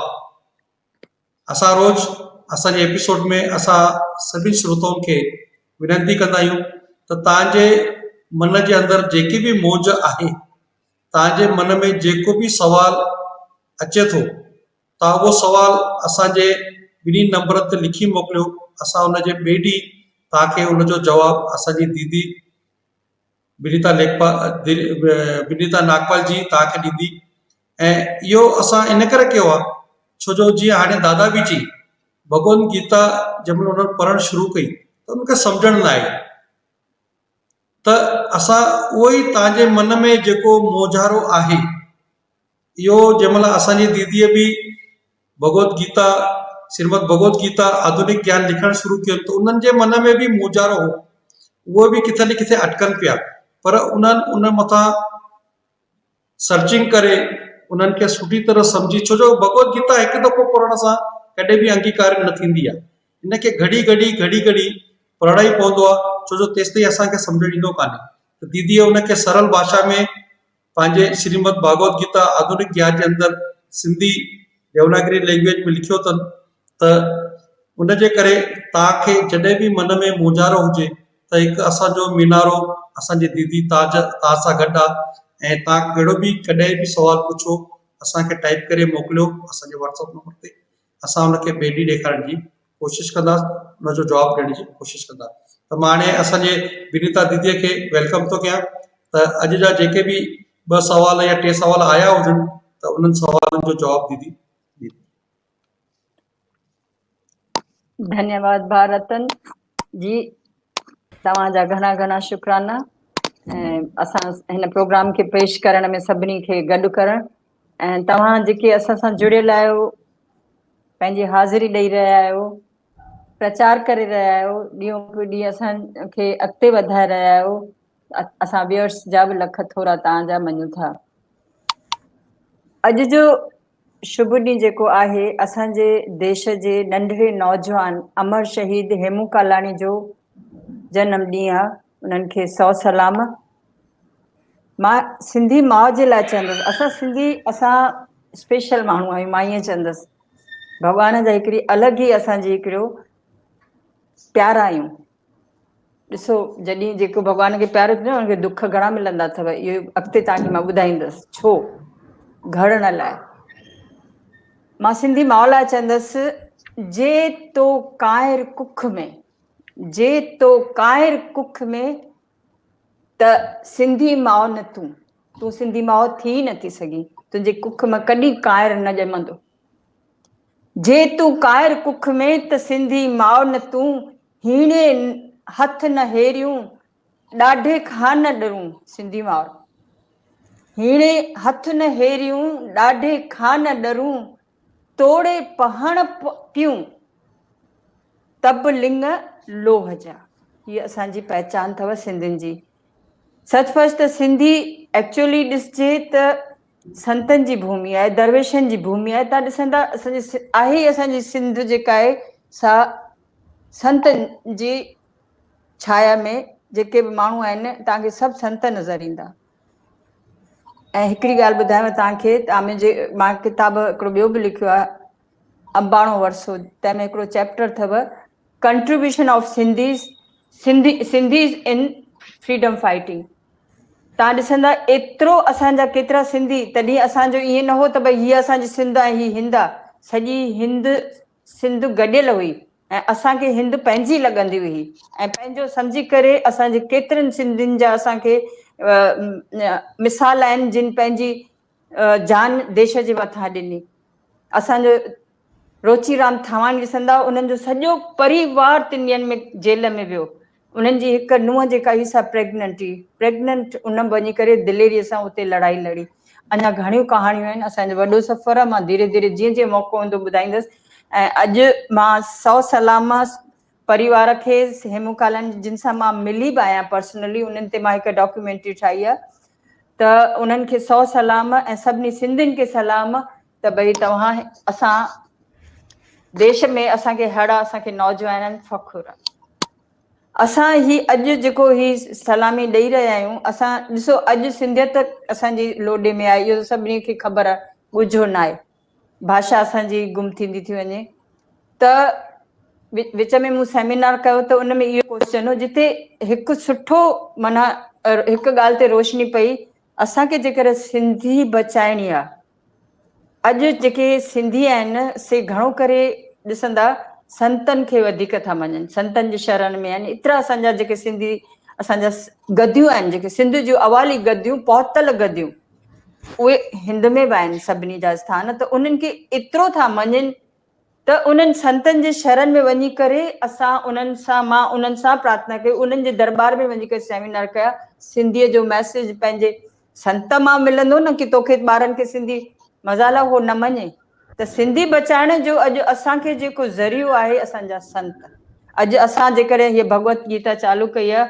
असां रोज़ असांजे एपिसोड में असां सभिनी श्रोताउनि खे विनंती कंदा आहियूं त तव्हांजे मन जे अंदरि जेकी बि मौज आहे, तव्हांजे मन में जेको बि सवाल अचे थो, तव्हां उहो सुवाल असांजे ॿिन्ही नंबरनि ते लिखी मोकिलियो। असां हुनजे ॿिए ॾींहुं तव्हांखे हुनजो जवाबु असांजी दीदी विनीता नागपाल जी तव्हांखे ॾींदी। ऐं इहो असां इन करे कयो आहे छो जो जीअं हाणे दादा बि चई भगवत गीता जंहिंमहिल हुननि पढ़णु शुरू कई त उनखे सम्झण न आई, त असां उहो ई तव्हांजे मन में जेको मोजारो आहे इहो जंहिंमहिल असांजी दीदीअ बि भगवत गीता श्रीमद भगवत गीता आधुनिक ज्ञान लिखणु शुरू कयो त उन्हनि जे मन में बि मोजारो हो, उहे बि किथे न किथे अटकनि पिया, पर उन्हनि उन मथां सर्चिंग करे उन्हनि खे सुठी तरह सम्झी, छो जो भगवत गीता हिकु दफ़ो पढ़ण सां कॾहिं बि अंगीकार न थींदी आहे, इनखे घड़ी घड़ी पढ़ण ई पवंदो आहे, छो जो तेसि ताईं असांखे सम्झ ईंदो कान्हे। त दीदीअ उनखे सरल भाषा में पंहिंजे श्रीमद भागवत गीता आधुनिक ज्ञान जे अंदरि सिंधी देवनागरी लैंग्वेज में लिखियो अथनि। त उनजे करे तव्हांखे जॾहिं बि मन में मोजारो हुजे त हिकु असांजो मीनारो असांजी दीदी तव्हां सां गॾु आहे ऐं तव्हां कहिड़ो बि कॾहिं बि सुवाल पुछो असांखे टाइप करे मोकिलियो असांजे व्हाट्सअप नंबर ते, असां हुनखे ॿिए ॾींहुं ॾेखारण जी कोशिशि कंदासीं, हुनजो जवाबु ॾियण जी कोशिशि कंदासीं। त मां हाणे असांजे विनीता दीदीअ खे वेलकम थो कयां त अॼु जा जेके बि 2 सवाल या 3 सवाल आया हुजनि त उन्हनि सवालनि जो जवाबु दीदी। धन्यवाद भारतन जी, तव्हांजा घणा घणा शुक्राना ऐं असां हिन प्रोग्राम खे पेश करण में सभिनी खे गॾु करण ऐं तव्हां जेके असां सां जुड़ियल आहियो, पंहिंजी हाज़िरी ॾेई रहिया आहियो, प्रचार करे रहिया आहियो, ॾींहों पोइ ॾींहुं असांखे अॻिते वधाए रहिया आहियो, असां व्यूअर्स जा बि लख थोरा तव्हांजा मञूं था। अॼु जो शुभ ॾींहुं जेको आहे असांजे देश जे नंढड़े नौजवान अमर शहीद हेमू कालाणी जो जनम ॾींहुं आहे, उन्हनि खे 100 सलाम। मां सिंधी माउ जे लाइ चवंदसि, असां सिंधी असां स्पेशल माण्हू आहियूं, मां ईअं चवंदसि भॻवान जा हिकिड़ी अलॻि ई असांजी हिकिड़ो प्यार आहियूं। ॾिसो जॾहिं जेको भॻवान खे प्यार थींदो उनखे दुख घणा मिलंदा अथव, इहो अॻिते तव्हांखे मां ॿुधाईंदसि छो घड़ण लाइ। मां सिंधी माउ लाइ चवंदसि, जे तो कायर कुख में, जे तो कायर कुख में त सिंधी माउ न तूं सिंधी माउ थी नथी सघी, तुंहिंजे कुख में कॾहिं कायर न ॼमंदो। जे तूं कायर कुख में त सिंधी माउ न तूं, हीणे हथ न हेरियूं ॾाढे खां न ॾरूं। सिंधी माउ हीणे हथ न हेरियूं ॾाढे खां न ॾरूं, तोड़े पहण पियूं तब लिंग लोह जा। हीअ असांजी पहचान अथव सिंधियुनि जी। सचपच त सिंधी एक्चुअली ॾिसजे त संतनि जी भूमि आहे, दरवेशनि जी भूमि आहे। तव्हां ॾिसंदा आहे असांजी सिंध जेका आहे सा संतनि जी छाया में जेके बि माण्हू आहिनि तव्हांखे सभु संत नज़र ईंदा। ऐं हिकिड़ी ॻाल्हि ॿुधायांव तव्हांखे, मां किताब हिकिड़ो ॿियो बि लिखियो आहे अंबाणो वरसो, तंहिंमें हिकिड़ो चैप्टर अथव contribution of Sindhis in freedom fighting. तव्हां ॾिसंदा एतिरो असांजा केतिरा सिंधी, तॾहिं असांजो ईअं न हो त भई हीअ असांजी सिंध आहे हीअ हिंद आहे, सॼी हिंद सिंध गॾियल हुई ऐं असांखे हिंद पंहिंजी लॻंदी हुई ऐं पंहिंजो सम्झी करे असांजे केतिरनि सिंधियुनि जा असांखे मिसाल आहिनि जिन पंहिंजी जान देश जे मथां ॾिनी। असांजो रोचीराम थावाणी ॾिसंदा, उन्हनि जो सॼो परिवार 3 ॾींहंनि में जेल में वियो। उन्हनि जी हिकु नुंहुं जेका हुई सा प्रेग्नेंट उन वञी करे दिलेरीअ सां उते लड़ाई लड़ी। अञा घणियूं कहाणियूं आहिनि, असांजो वॾो सफ़र आहे, मां धीरे धीरे जीअं जीअं मौक़ो हूंदो ॿुधाईंदसि। ऐं अॼु मां 100 सलाम परिवार खे हेमू कालाणी जिन सां मां मिली बि आहियां पर्सनली, उन्हनि ते मां हिकु डॉक्यूमेंट्री ठाही आहे, त उन्हनि खे 100 सलाम ऐं सभिनी सिंधियुनि खे सलाम त भई तव्हां असां देश में असांखे हड़, असांखे नौजवाननि फ़खुर आहे। असां ही अॼु जेको ही सलामी ॾेई रहिया आहियूं, असां ॾिसो अॼु सिंधियत असांजी लोॾे में आहे, इहो सभिनी खे ख़बर आहे, ॻुझो न आहे, भाषा असांजी गुम थींदी थी वञे। त विच में मूं सेमिनार कयो त उन में इहो क्वेश्चन हो जिते हिकु सुठो माना हिकु ॻाल्हि ते रोशनी पई, असांखे जेकर सिंधी बचाइणी आहे अॼु जेके सिंधी आहिनि से घणो करे ॾिसंदा संतनि खे वधीक था मञनि, संतनि जी शरण में आहिनि। एतिरा असांजा जेके सिंधी असांजा गदियूं आहिनि, जेके सिंध जूं अवाली गदियूं, पहुतल गदियूं, उहे हिंद में बि आहिनि सभिनी जा स्थान। त उन्हनि खे एतिरो था मञनि त उन्हनि संतनि जे शरण में वञी करे असां उन्हनि सां, मां उन्हनि सां प्रार्थना कई, उन्हनि जे दरबार में वञी करे सेमिनार कया। सिंधीअ जो मैसेज पंहिंजे संत मां मिलंदो न, कि तोखे ॿारनि खे सिंधी मज़ाला हो न मञे। त सिंधी बचाइण जो अॼु असांखे जेको ज़रियो आहे असांजा संत। अॼु असां जेकॾहिं हीअ भगवत गीता चालू कई आहे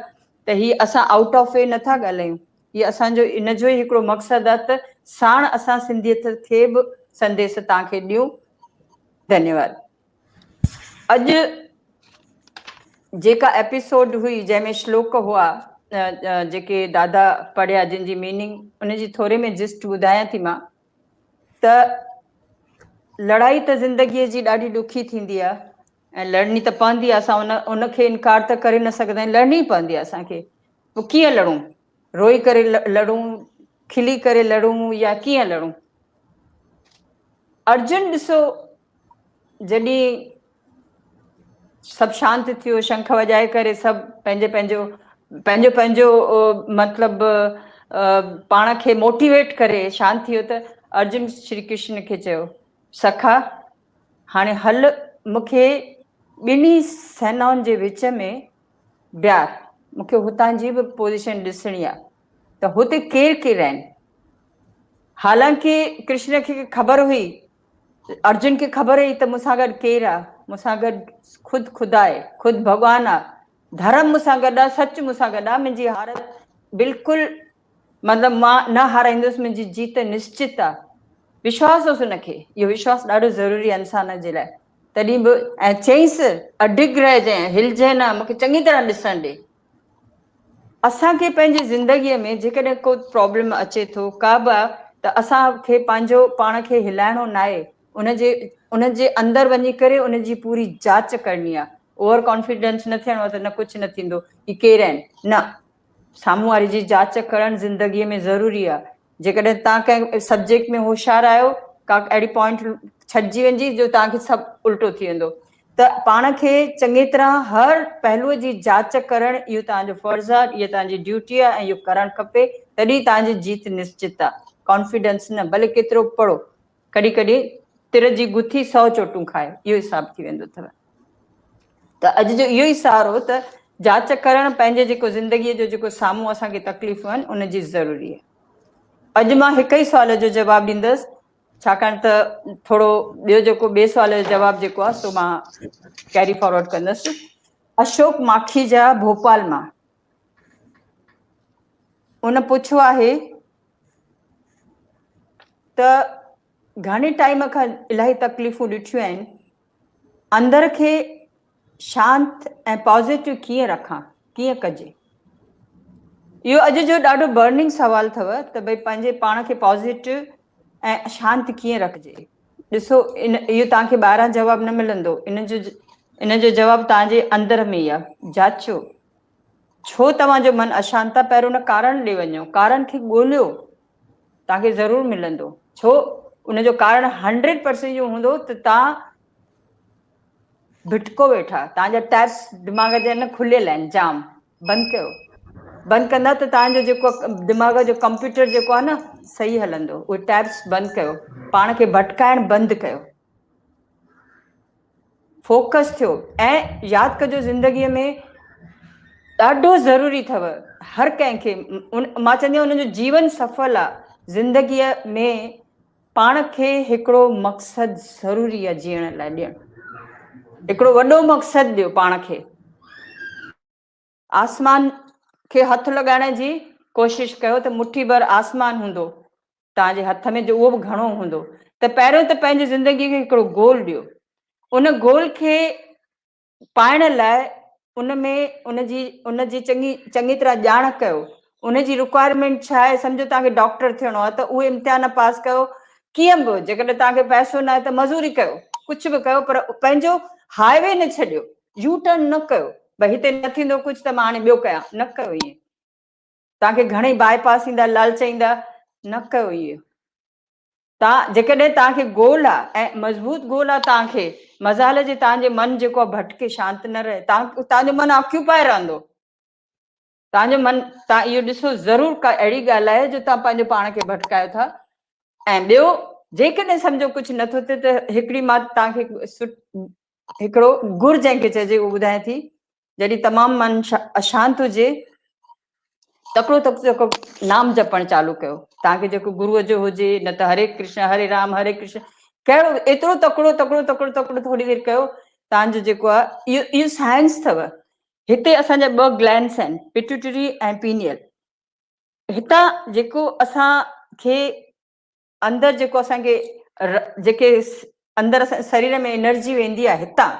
त हीअ असां आउट ऑफ वे नथा ॻाल्हायूं, हीअ असांजो इन जो ई हिकिड़ो मक़सदु आहे त साण असां सिंधियत खे बि संदेश तव्हांखे ॾियूं। धन्यवाद। अॼु जेका एपिसोड हुई जंहिंमें श्लोक हुआ जेके दादा पढ़िया, जिन जी मीनिंग उनजी थोरे में जिस्ट ॿुधायां थी मां। त लड़ाई त ज़िंदगीअ जी ॾाढी ॾुखी थींदी आहे ऐं लड़नी त पवंदी आहे। असां उनखे इनकार त करे न सघंदा आहियूं, लड़नी पवंदी आहे असांखे। पोइ कीअं लड़ूं? रोई करे लड़ूं, खिली करे लड़ूं, या कीअं लड़ूं? अर्जुन ॾिसो, जॾहिं सभु शांत थियो, शंख वॼाए करे सभु पंहिंजो पंहिंजो मतिलबु पाण खे मोटिवेट करे शांत थियो, त अर्जुन श्री कृष्ण खे चयो, सखा हाणे हल, मूंखे ॿिन्ही सेनाउनि जे विच में ॿियार, मूंखे हुतां जी बि पोज़ीशन ॾिसणी आहे त हुते केरु केरु आहिनि। हालांकि कृष्ण खे ख़बर हुई, अर्जुन खे ख़बर हुई त मूंसां गॾु केरु आहे, मूंसां गॾु ख़ुदि ख़ुदा आहे, ख़ुदि भॻवानु आहे, धर्म मूंसां गॾु आहे, सच मूंसां गॾु आहे। मुंहिंजी हारत बिल्कुलु, मतिलबु मां न हाराईंदुसि, मुंहिंजी जीत निश्चित आहे। विश्वास हुअसि हुनखे, इहो विश्वास ॾाढो ज़रूरी आहे इंसान जे लाइ। तॾहिं बि ऐं चईंसि, अडिग रहिजांइ, हिलजांइ न, मूंखे चङी तरह ॾिसण ॾे। असांखे पंहिंजी ज़िंदगीअ में जेकॾहिं को प्रॉब्लम अचे थो, का बि आहे, त असांखे पंहिंजो पाण खे हिलाइणो न आहे, उनजे अंदरि वञी करे उनजी पूरी जांच करणी आहे। ओवर कॉन्फिडेंस न थियणो आहे त न कुझु न थींदो, ही केरु आहिनि, न, साम्हूं वारी जी जांच करणु ज़िंदगीअ में ज़रूरी आहे। जेकॾहिं तव्हां कंहिं सब्जेक्ट में होशियारु आहियो, का अहिड़ी पॉइंट छॾिजी वञी जो तव्हांखे सभु उल्टो थी वेंदो, त पाण खे चङी तरह हर पहलूअ जी जांच करणु, इहो तव्हांजो फर्ज़ु आहे, इहा तव्हांजी ड्यूटी आहे ऐं इहो करणु खपे। तॾहिं तव्हांजी जीत निश्चित आहे। कॉन्फिडेंस न, भले केतिरो पढ़ो, कॾहिं कॾहिं तिर जी गुथी 100 चोटूं खाए, इहो हिसाबु थी वेंदो अथव। त अॼु जो इहो ई सहारो त जांच करणु, पंहिंजे जेको ज़िंदगीअ जो जेको साम्हूं असांखे तकलीफ़ूं आहिनि उनजी ज़रूरी आहे। अॼु मां हिक ई सुवाल जो जवाबु ॾींदसि, छाकाणि त थोरो ॿियो जेको ॿिए सुवाल जो जवाबु जेको आहे सो मां कैरी फॉरवर्ड कंदसि। अशोक माखीजा भोपाल मां, उन पुछियो आहे त घणे टाइम खां इलाही तकलीफ़ूं ॾिठियूं आहिनि, अंदर खे शांत ऐं पॉज़िटिव कीअं रखां, कीअं कजे? इहो अॼु जो ॾाढो बर्निंग सुवालु अथव त भई पंहिंजे पाण खे पॉज़िटिव ऐं शांत कीअं रखिजे। ॾिसो, इहो तव्हांखे ॿाहिरां जवाबु न मिलंदो, इन जो जवाबु तव्हांजे अंदर में ई आहे। जाचो, छो तव्हांजो मनु अशांत आहे, पहिरियों उन कारण ॾे वञो, कारण खे ॻोल्हियो, तव्हांखे ज़रूरु मिलंदो। छो उनजो कारण 100% जो हूंदो त तव्हां भिटको वेठा, तव्हांजा टैप्स दिमाग़ जा न खुलियल आहिनि, जाम, बंदि कयो। बंदि कंदा त तव्हांजो जेको दिमाग़ जो कंप्यूटर जेको आहे न सही हलंदो। उहे टैप्स बंदि कयो, पाण खे भटकाइण बंदि कयो, फोकस थियो। ऐं यादि कजो, ज़िंदगीअ में ॾाढो ज़रूरी अथव हर कंहिंखे, मां चवंदी आहियां उनजो जीवन सफल आहे। ज़िंदगीअ में पाण खे हिकिड़ो मक़सदु ज़रूरी आहे जीअण लाइ ॾियणु, हिकिड़ो वॾो मक़सदु ॾियो पाण खे। आसमान खे हथु लॻाइण जी कोशिशि कयो त मुट्ठी भर आसमान हूंदो तव्हांजे हथ में, जो उहो बि घणो हूंदो। त पहिरियों त पंहिंजी ज़िंदगीअ खे हिकिड़ो गोल ॾियो, उन गोल खे पाइण लाइ उनजी चङी तरह ॼाण कयो। उनजी रिक्वायरमेंट छा आहे? सम्झो तव्हांखे डॉक्टर थियणो आहे त उहे इम्तिहान पास कयो, कीअं बि, जेकॾहिं तव्हांखे पैसो न आहे त मज़ूरी कयो, कुझु बि कयो, पर पंहिंजो हाईवे न छॾियो, यू टर्न न कयो, भई हिते न थींदो कुझु त मां हाणे ॿियो कयां, न कयो ईअं। तव्हांखे घणेई बाईपास ईंदा, लालच ईंदा, न कयो इहो। तव्हां जेकॾहिं तव्हांखे गोल आहे ऐं मज़बूत गोल आहे तव्हांखे, मज़ाल जे तव्हांजे मन जेको आहे भटके शांति न रहे, तव्हांजो मन ऑक्यूपाए रहंदो। तव्हांजो मन, तव्हां इहो ॾिसो ज़रूरु का अहिड़ी ॻाल्हि आहे जो तव्हां पंहिंजे पाण खे भटकायो था। ऐं ॿियो, जेकॾहिं सम्झो कुझु नथो थिए त हिकिड़ी मां तव्हांखे हिकिड़ो गुर जंहिंखे चइजे उहो ॿुधायां थी। जॾहिं तमामु मन अशांत हुजे, तकिड़ो नाम जपणु चालू कयो। तव्हांखे जेको गुरूअ जो हुजे, न त हरे कृष्ण हरे राम हरे कृष्ण कहिड़ो, एतिरो तकिड़ो थोरी देरि कयो। तव्हांजो जेको आहे इहो साइंस अथव। हिते असांजा 2 ग्लैंड्स आहिनि, पिट्यूटरी ऐं पीनियल। हितां जेको असांखे अंदरि जेको असांखे जेके अंदरि असां शरीर में एनर्जी वेंदी आहे, हितां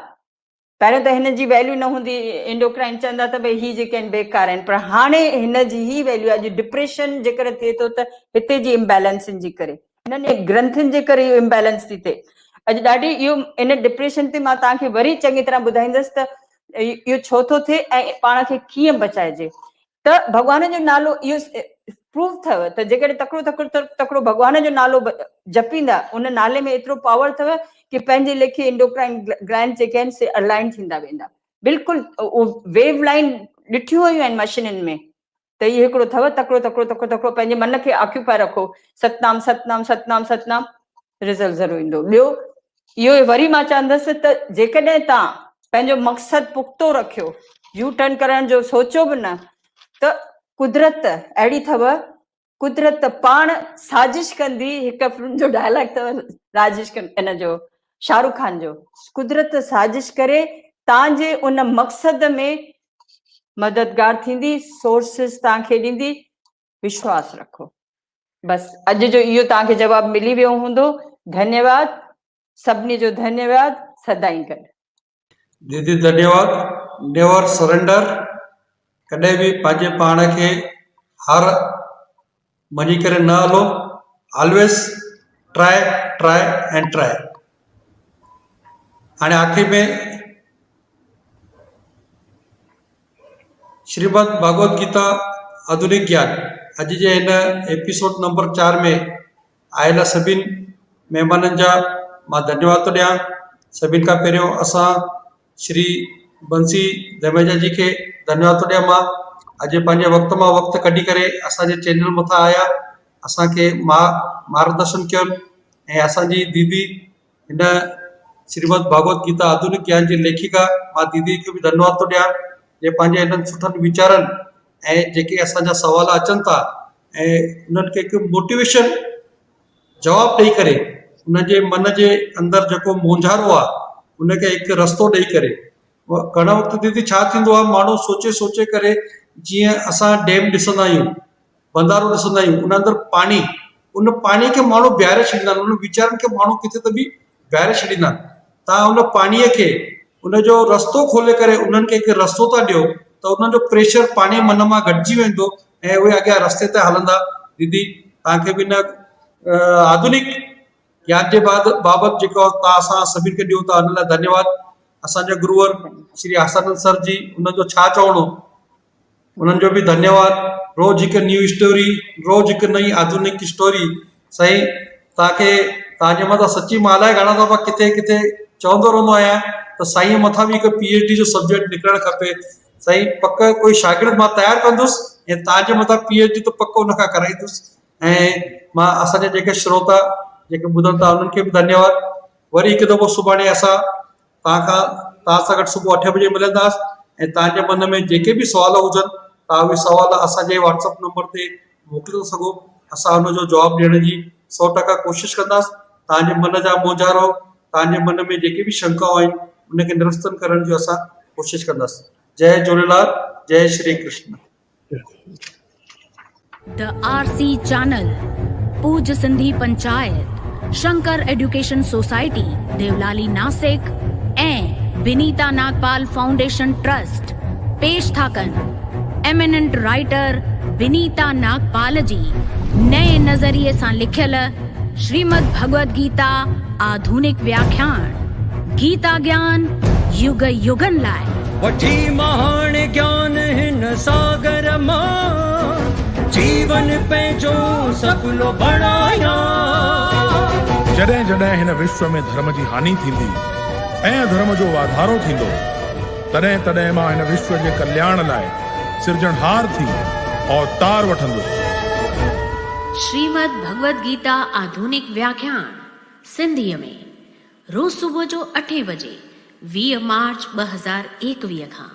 पहिरियों त हिन जी वैल्यू न हूंदी, एंडोक्राइन चवंदा त भई ही जेके आहिनि बेकार आहिनि, पर हाणे हिन जी ही वैल्यू आहे। डिप्रेशन जेकर थिए थो त हिते जी इम्बैलेंसिंग जे करे, हिननि ग्रंथियुनि जे करे इहो इम्बैलेंस थी थिए। अॼु ॾाढी इहो इन डिप्रेशन ते मां तव्हांखे वरी चङी तरह ॿुधाईंदसि त इहो छो थो थिए ऐं पाण खे कीअं बचाइजे। त भॻवान जो नालो इहो प्रूव अथव त जेकॾहिं तकिड़ो भॻवान जो नालो जपींदा, उन नाले में एतिरो पावर अथव कि पंहिंजे लेखे एंडोक्राइन ग्लैंड जेके आहिनि से अलाइन थींदा वेंदा। बिल्कुलु वेव लाइन ॾिठियूं हुयूं आहिनि मशीनुनि में। त इहो हिकिड़ो अथव तकिड़ो पंहिंजे मन खे ऑक्यूपाए रखो। सतनाम सतनाम सतनाम सतनाम, रिज़ल्ट ज़रूरु ईंदो। ॿियो इहो वरी मां चवंदसि त जेकॾहिं तव्हां पंहिंजो मक़सदु पुख़्तो रखियो, यू टर्न करण जो सोचो बि न, त कुदरत अहिड़ी अथव, कुदरत पाण साज़िश कंदी। हिकु फिल्म जो डायलॉग अथव राजेश इन जो, शाहरुख खान जो, कुदरत साज़िश करे तव्हांजे उन मक़सद में मददगार थींदी, सोर्सिस तव्हांखे ॾींदी। विश्वास रखो। बसि अॼु जो इहो तव्हांखे जवाबु मिली वियो हूंदो। धन्यवाद, सभिनी जो धन्यवाद। सदाईं गॾु। दीदी धन्यवाद। नेवर सरेंडर, कॾहिं बि पंहिंजे पाण खे हार मञी करे न hello. Always try try and try. हाणे आख़िर में श्रीमद भागवत गीता आधुनिक ज्ञान अॼु जे हिन एपिसोड नंबर 4 में आयल सभिनी महिमाननि जा मां धन्यवाद थो ॾियां। सभिनि खां पहिरियों असां श्री बंसी धमेजा जी खे धन्यवाद थो ॾियां। मां अॼु पंहिंजे वक़्त मां वक़्तु कढी करे असांजे चैनल मथां आया, असांखे मार्गदर्शन कयो। ऐं असांजी दीदी हिन श्रीमद भागवत गीता आधुनिक ज्ञान जी लेखिका, मां दीदी खे बि धन्यवाद थो ॾियां जे पंहिंजे हिननि सुठनि वीचारनि ऐं जेके असांजा सवाल अचनि था ऐं उन्हनि खे हिकु मोटिवेशन जवाबु ॾेई करे, उनजे मन जे अंदरि जेको मोंझारो आहे उनखे हिकु रस्तो ॾेई करे। घणो वक़्तु दीदी छा थींदो आहे, माण्हू सोचे सोचे करे, जीअं असां डैम ॾिसंदा आहियूं, बंधारो ॾिसंदा आहियूं, उन अंदरि पाणी, उन पाणीअ खे माण्हू बीहारे छॾींदा आहिनि, उन वीचारनि खे माण्हू किथे त बि बीहारे छॾींदा आहिनि। तव्हां उन पाणीअ खे उनजो रस्तो खोले करे उन्हनि खे हिकु रस्तो था ॾियो त उन्हनि जो प्रेशर पाणी मन मां घटिजी वेंदो ऐं उहे अॻियां रस्ते ते हलंदा। दीदी तव्हांखे बि न आधुनिक ज्ञान जे बाबति जेको तव्हां असां सभिनि खे ॾियो था, हुन लाइ धन्यवाद। असांजा गुरुवर श्री आसानंद सर जी, उनजो छा चवणो, उन्हनि जो बि धन्यवाद। रोज़ हिकु न्यू स्टोरी, रोज़ हिकु नई आधुनिक स्टोरी। साईं तव्हांखे, तव्हांजे मथां सची मां अलाए घणा दफ़ा किथे किथे चवंदो रहंदो आहियां त साईं मथां बि हिकु PhD जो सब्जेक्ट निकिरणु खपे। साईं पक कोई शागिर्द मां तयारु कंदुसि ऐं तव्हांजे मथां PhD त पक उन खां कराईंदुसि। ऐं मां असांजा जेके श्रोता जेके ॿुधनि था उन्हनि खे बि धन्यवाद। वरी हिकु दफ़ो सुभाणे असां तव्हां सां गॾु सुबुह 8 बजे मिलंदासीं ऐं तव्हांजे मन में जेके बि सुवाल हुजनि, तव्हां उहे सुवाल असांजे WhatsApp नंबर ते मोकिले था सघो। असां हुनजो जवाबु ॾियण जी 100% कोशिशि कंदासीं। तव्हांजे मन जा मोंझारो, तव्हांजे मन में जेके बि शंकाऊं आहिनि उनखे निरस्तन करण जो असां कोशिशि कंदासीं। जय झूलेलाल, जय Shri Krishna. The RC Channel, पूज सिंधी पंचायत, शंकर एजुकेशन सोसाइटी देवलाली नासिक ऐं विनीता नागपाल फाउंडेशन ट्रस्ट पेश था कनि एमिनेंट राइटर विनीता नागपाल जी नए नज़रिए सां लिखियल श्रीमद भगवद गीता आधुनिक व्याख्यान गीता ज्ञान युग युगन लाइ वठी महान ज्ञान हिन सागर मां जीवन पंहिंजो सफलो बणाया। जॾहिं जॾहिं हिन विश्व में धर्म जी हानि थींदी ऐं अधर्म जो वाधारो थींदो, तॾहिं तॾहिं मां हिन विश्व जे कल्याण लाइ सिरजणहार थी अवतार वठंदुसि। श्रीमद् भगवद गीता आधुनिक व्याख्यान सिंधीअ में रोज़ सुबुह जो 8 बजे 20 मार्च 2021 खां।